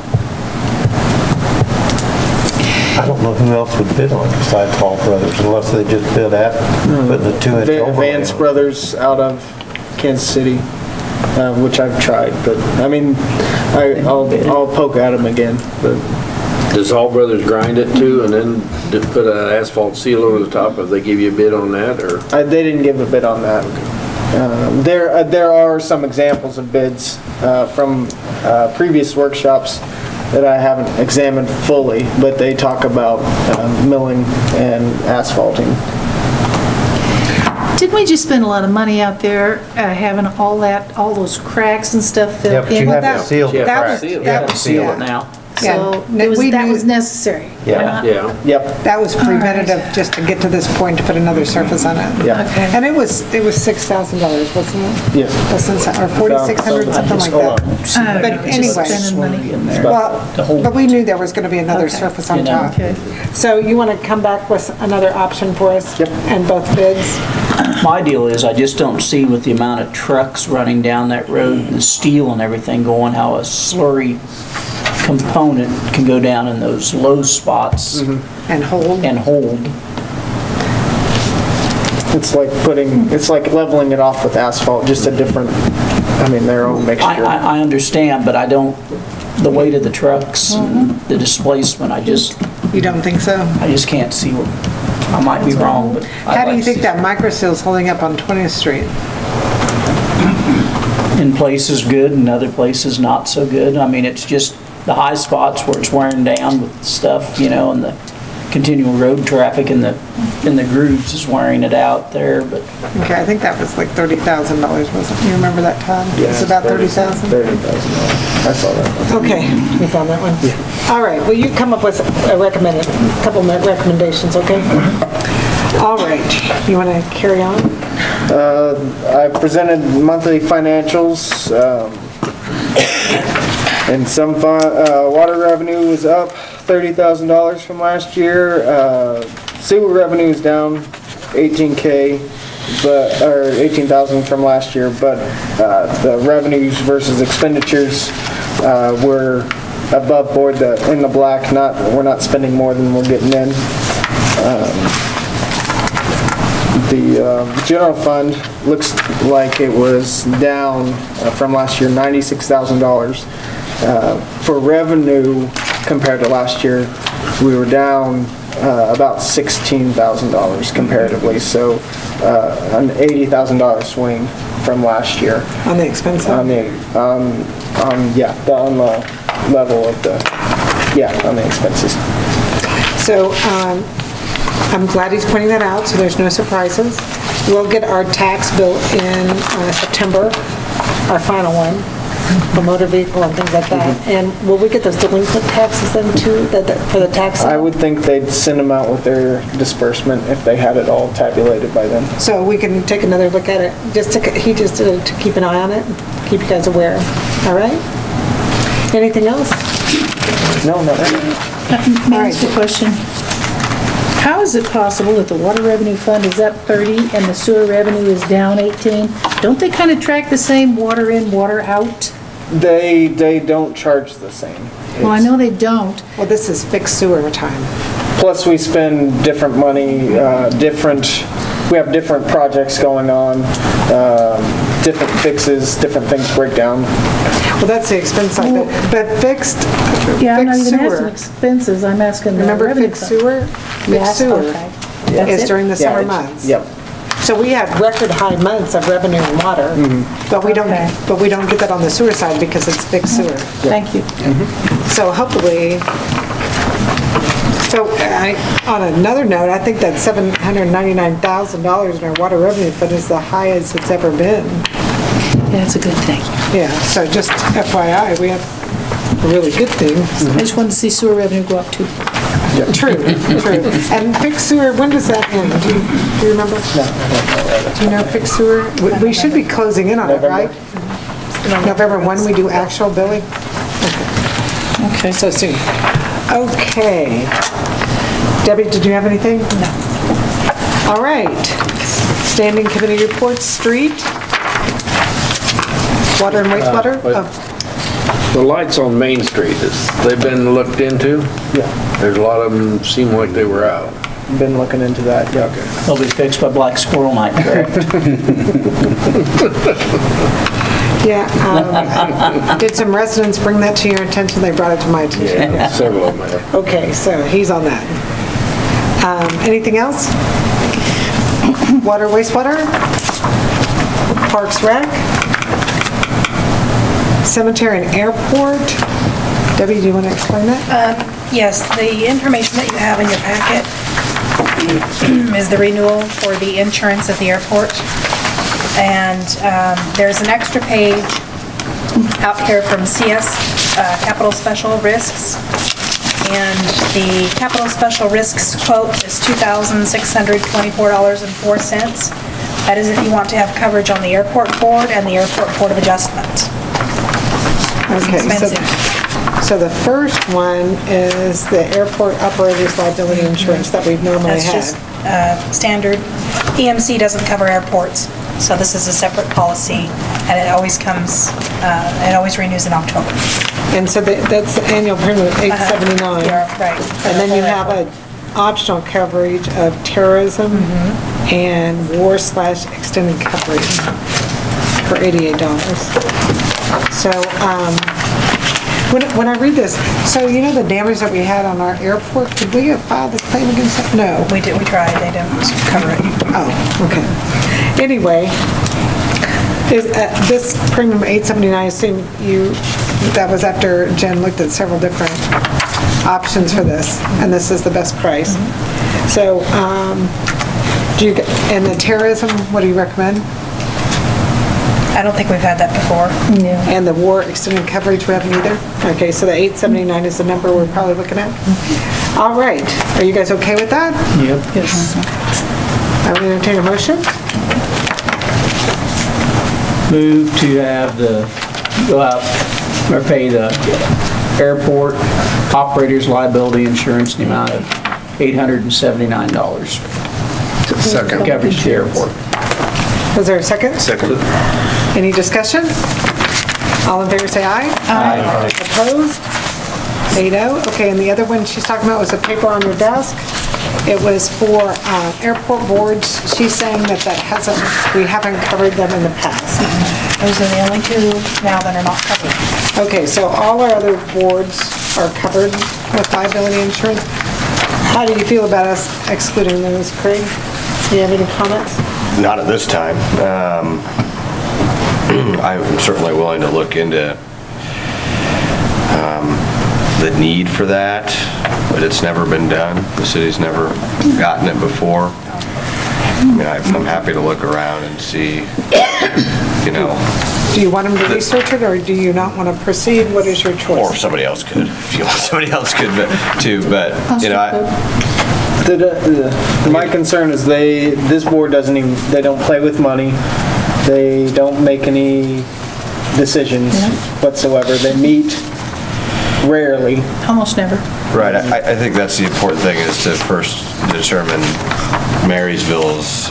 I don't know who else would bid on it besides Hall Brothers, unless they just bid at putting the 2-inch overlay Vance on. Brothers out of Kansas City, which I've tried, but I mean, I'll poke at them again. But does Hall Brothers grind it too, and then put an asphalt seal over the top? If they give you a bid on that, or they didn't give a bid on that. There are some examples of bids from previous workshops that I haven't examined fully, but they talk about milling and asphalting. Didn't we just spend a lot of money out there having all those cracks and stuff filled Yeah, but in? you have to seal the cracks. You have to seal it now. So that was necessary. Yeah. Yep. That was preventative just to get to this point to put another surface on it. Yeah. Okay. And it was $6,000, wasn't it? Yes. Or 4,600, something like that. But anyway. Spending money. Well, but we knew there was going to be another surface on top. Okay. So you want to come back with another option for us? Yep. And both bids? My deal is, I just don't see with the amount of trucks running down that road and the steel and everything going, how a slurry component can go down in those low spots and hold. It's like leveling it off with asphalt, just a different, their own mixture. I understand, but I don't, the weight of the trucks and the displacement, You don't think so? I just can't see what, I might be wrong, but. How do you think that microseal's holding up on 20th Street? In places good, and other places not so good. I mean, it's just the high spots where it's wearing down with stuff, and the continual road traffic in the grooves is wearing it out there, but. Okay, I think that was like $30,000, wasn't it? You remember that, Todd? Yeah, It's about $30,000? $30,000. I saw that one. Okay, you found that one? Yeah. All right, well, you come up with a couple of recommendations, okay? All right, you want to carry on? I presented monthly financials, and some water revenue was up $30,000 from last year. Sewer revenue is down $18,000, or $18,000 from last year, but the revenues versus expenditures were above board, in the black. We're not spending more than we're getting in. The general fund looks like it was down from last year, $96,000. For revenue compared to last year, we were down about $16,000 comparatively, so an $80,000 swing from last year. On the expense side? On the level of the, on the expenses. So I'm glad he's pointing that out, so there's no surprises. We'll get our tax bill in September, our final one, for motor vehicle and things like that. And will we get those delinquent taxes then too, for the tax? I would think they'd send them out with their disbursement if they had it all tabulated by then. So we can take another look at it, he just did it to keep an eye on it, keep you guys aware. All right? Anything else? No, not really. May I ask a question? How is it possible that the water revenue fund is up 30 and the sewer revenue is down 18? Don't they kind of track the same, water in, water out? They don't charge the same. Well, I know they don't. Well, this is fixed sewer time. Plus, we spend different money, we have different projects going on, different fixes, different things break down. Well, that's the expense side, but fixed Yeah, I'm not even sewer. asking expenses, I'm asking the Remember revenue fixed fund. sewer? Fixed Yes, sewer okay. That's is it? during the Yeah, summer it's- months. Yep. So we have record high months of revenue in water, but we don't get that on the sewer side because it's fixed sewer. Thank you. So hopefully, on another note, I think that $799,000 in our water revenue fund is the highest it's ever been. Yeah, it's a good thing. Yeah, so just FYI, we have a really good thing. I just wanted to see sewer revenue go up too. True. And fixed sewer, when does that end? Do you remember? No. Do you know fixed sewer? We should be closing in on it, right? November 1, we do actual billing? Okay. So soon. Okay. Debbie, did you have anything? No. All right. Standing committee reports, street. Water and wastewater? The lights on Main Street, they've been looked into? Yeah. There's a lot of them seem like they were out. Been looking into that, yeah. Okay. They'll be fixed by Black Squirrel Night, correct? Yeah. Did some residents bring that to your attention? They brought it to my attention. Yeah, several of them have. Okay, so he's on that. Anything else? Water, wastewater? Parks, rec? Cemetery and airport? Debbie, do you want to explain that? Yes, the information that you have in your packet is the renewal for the insurance at the airport. And there's an extra page out here from CS Capital Special Risks. And the Capital Special Risks quote is $2,624.04. That is if you want to have coverage on the airport board and the airport board of adjustment. Okay, so the first one is the airport operator's liability insurance that we've normally That's had. just standard. EMC doesn't cover airports, so this is a separate policy, and it always comes, it always renews in October. And so that's the annual premium, $879. Yeah, right. And then you have an optional coverage of terrorism and war/extended coverage for $88. So when I read this, so you know the damage that we had on our airport, could we have filed a claim against that? No. We did, we tried, they didn't cover it. Oh, okay. Anyway, is this premium $879, I assume that was after Jen looked at several different options for this, and this is the best price. So, and the terrorism, what do you recommend? I don't think we've had that before. No. And the war extended coverage, we haven't either? Okay, so the $879 is the number we're probably looking at? All right, are you guys okay with that? Yep. Yes. I will entertain a motion. Move to have go out or pay the airport operator's liability insurance in the amount of $879. Second. Coverage to the airport. Was there a second? Second. Any discussion? All in favor say aye. Aye. Opposed? 8-0. Okay, and the other one she's talking about was the paper on your desk. It was for airport boards. She's saying that we haven't covered them in the past. Those are the only two now that are not covered. Okay, so all our other boards are covered with liability insurance. How do you feel about us excluding those, Craig? Do you have any comments? Not at this time. I'm certainly willing to look into the need for that, but it's never been done. The city's never gotten it before. I mean, I'm happy to look around and see, you know. Do you want them to research it, or do you not want to proceed? What is your choice? Or somebody else could, if you want somebody else could too, but, you know, My concern is this board they don't play with money. They don't make any decisions whatsoever. They meet rarely. Almost never. Right, I think that's the important thing, is to first determine Marysville's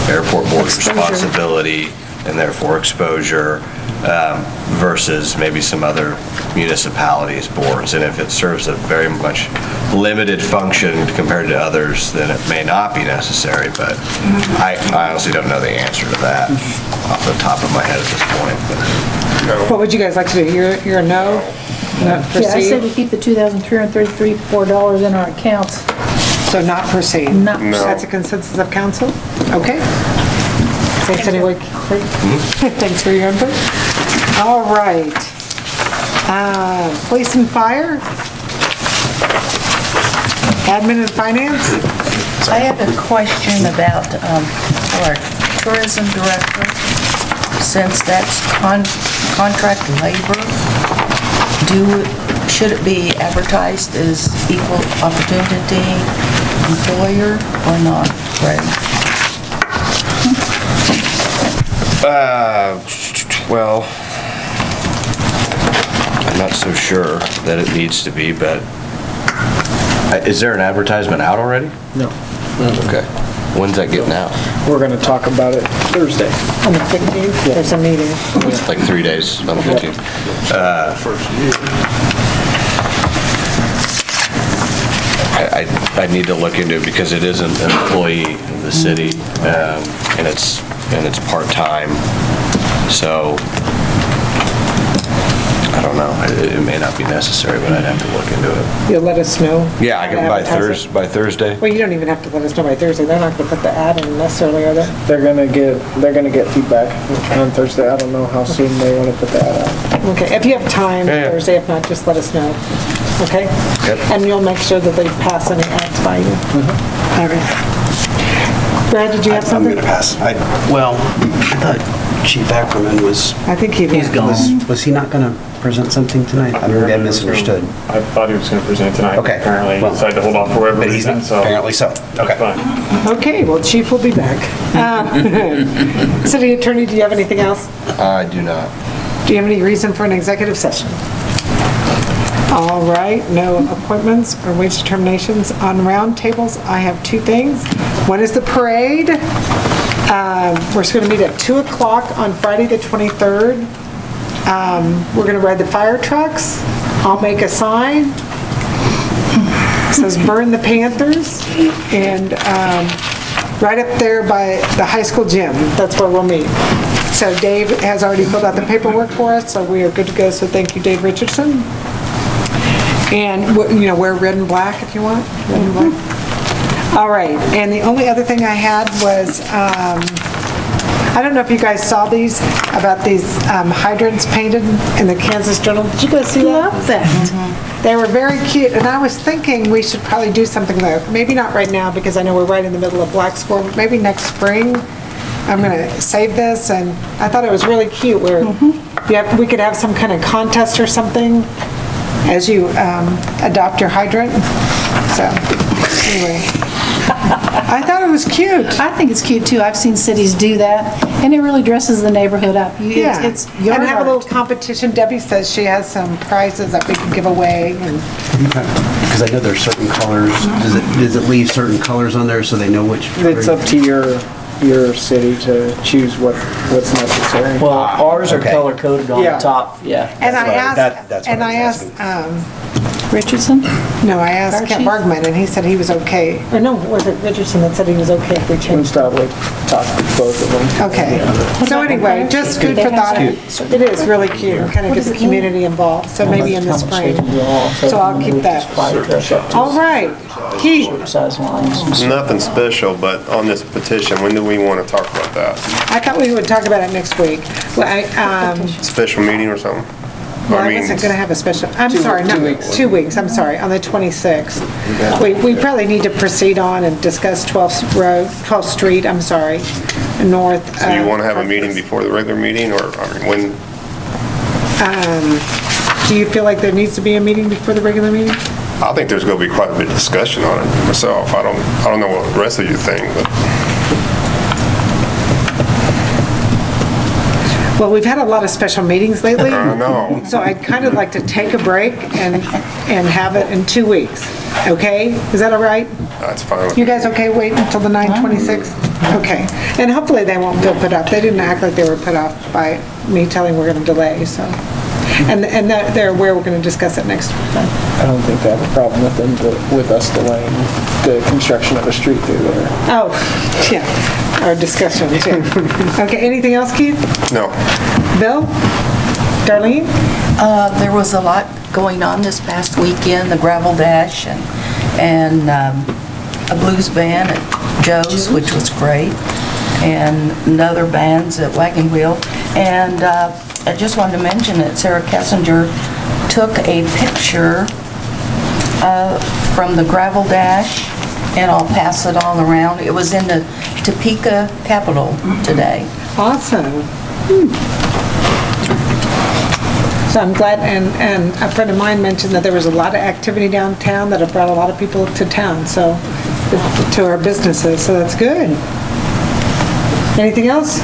airport board's responsibility and therefore exposure versus maybe some other municipalities' boards. And if it serves a very much limited function compared to others, then it may not be necessary, but I honestly don't know the answer to that off the top of my head at this point. What would you guys like to do? You're a no? Not proceed? Yeah, I said we keep the $2,334 in our accounts. So not proceed? No. That's a consensus of council? Okay. Thanks anyway, Craig. Thanks for your input. All right. Police and fire? Admin and finance? I have a question about our tourism director. Since that's contract labor, should it be advertised as equal opportunity employer or not, Greg? Well, I'm not so sure that it needs to be, but is there an advertisement out already? No. Okay. When's that getting out? We're going to talk about it Thursday. On the 15th? Yeah. There's a meeting. Like 3 days on the 15th. I need to look into it because it is an employee of the city, and it's part-time. So I don't know. It may not be necessary, but I'd have to look into it. You'll let us know? Yeah, I can by Thursday. Well, you don't even have to let us know by Thursday. They're not going to put the ad in necessarily, are they? They're gonna get feedback on Thursday. I don't know how soon they want to put the ad out. Okay, if you have time Thursday, if not, just let us know. Okay? Yep. And you'll make sure that they pass any ads by you. All right. Brad, did you have something? I'm going to pass. I thought Chief Ackerman was... I think he's gone. Was he not going to present something tonight? I mean, I misunderstood. I thought he was going to present tonight. Okay. Apparently, he decided to hold off for whatever reason. Apparently so. Okay. Fine. Okay, well, Chief will be back. City Attorney, do you have anything else? I do not. Do you have any reason for an executive session? All right, no appointments or wage determinations. On roundtables, I have two things. One is the parade. We're going to meet at 2 o'clock on Friday the 23rd. We're going to ride the fire trucks. I'll make a sign. It says burn the Panthers. And right up there by the high school gym, that's where we'll meet. So Dave has already filled out the paperwork for us, so we are good to go. So thank you, Dave Richardson. And, you know, wear red and black if you want. Red and black. All right, and the only other thing I had was, I don't know if you guys saw these, about these hydrants painted in the Kansas Journal. Did you guys see that? I love that. Mm-hmm. They were very cute, and I was thinking we should probably do something there. Maybe not right now, because I know we're right in the middle of Black Squirrel, but maybe next spring. I'm gonna save this, and I thought it was really cute where we could have some kind of contest or something as you adopt your hydrant. So, anyway. I thought it was cute. I think it's cute too. I've seen cities do that, and it really dresses the neighborhood up. It's your and have a art. little competition. Debbie says she has some prizes that we can give away. Because I know there's certain colors. Does it leave certain colors on there so they know which? It's up to your city to choose what's necessary. Well, ours are color coded on the top. Yeah. And I asked Richardson? No, I asked Fire Kent chief? Bergman, and he said he was okay. Or no, was it Richardson that said he was okay if we We changed? probably talk to both of them. Okay. So anyway, just food for thought. It is really cute, kind of gets the community involved, so maybe in the spring. So I'll keep that. All right, Keith. Nothing special, but on this petition, when do we want to talk about that? I thought we would talk about it next week. Well, Special meeting or something? Well, I wasn't going to have a special, I'm sorry, no, 2 weeks, I'm sorry, on the 26th. We probably need to proceed on and discuss 12th Street, I'm sorry, north. So you want to have a meeting before the regular meeting, or when? Do you feel like there needs to be a meeting before the regular meeting? I think there's going to be quite a bit of discussion on it myself. I don't know what the rest of you think, but. Well, we've had a lot of special meetings lately. I know. So I'd kind of like to take a break and have it in 2 weeks, okay? Is that all right? That's fine with You guys okay waiting until the 9/26? Okay. And hopefully they won't feel put off. They didn't act like they were put off by me telling we're going to delay, so. And they're aware we're going to discuss it next time. I don't think they have a problem with them, with us delaying the construction of a street through there. Oh, yeah, our discussion, too. Okay, anything else, Keith? No. Bill? Darlene? There was a lot going on this past weekend, the Gravel Dash and a blues band at Joe's, which was great, and other bands at Wagon Wheel. And I just wanted to mention that Sarah Kessinger took a picture from the Gravel Dash, and I'll pass it all around. It was in the Topeka Capitol today. Awesome. So I'm glad, and a friend of mine mentioned that there was a lot of activity downtown that have brought a lot of people to town, so, to our businesses, so that's good. Anything else?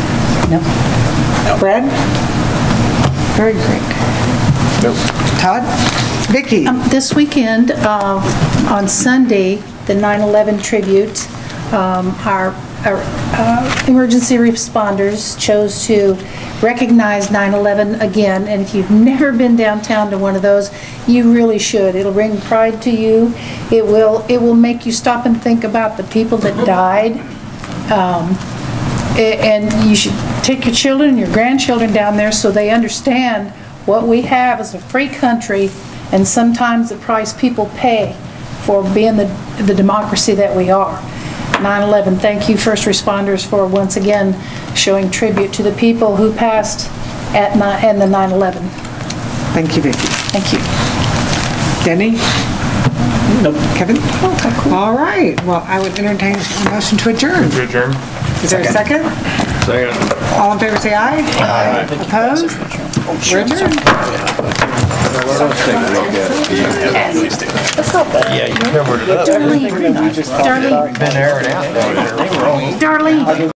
No. Brad? Very great. Nope. Todd? Vicki? This weekend, on Sunday, the 9/11 tribute, our emergency responders chose to recognize 9/11 again, and if you've never been downtown to one of those, you really should. It'll bring pride to you. It will make you stop and think about the people that died. And you should take your children and your grandchildren down there so they understand what we have as a free country, and sometimes the price people pay for being the democracy that we are. 9/11, thank you first responders for once again showing tribute to the people who passed in the 9/11. Thank you, Vicki. Thank you. Jenny? Nope. Kevin? Okay, cool. All right, well, I would entertain a motion to adjourn. To adjourn. Is there a second? Second. All in favor, say aye. Aye. Opposed? We're adjourned. That's not bad. Yeah, you covered it up. Darlene. Been airing out. Darlene.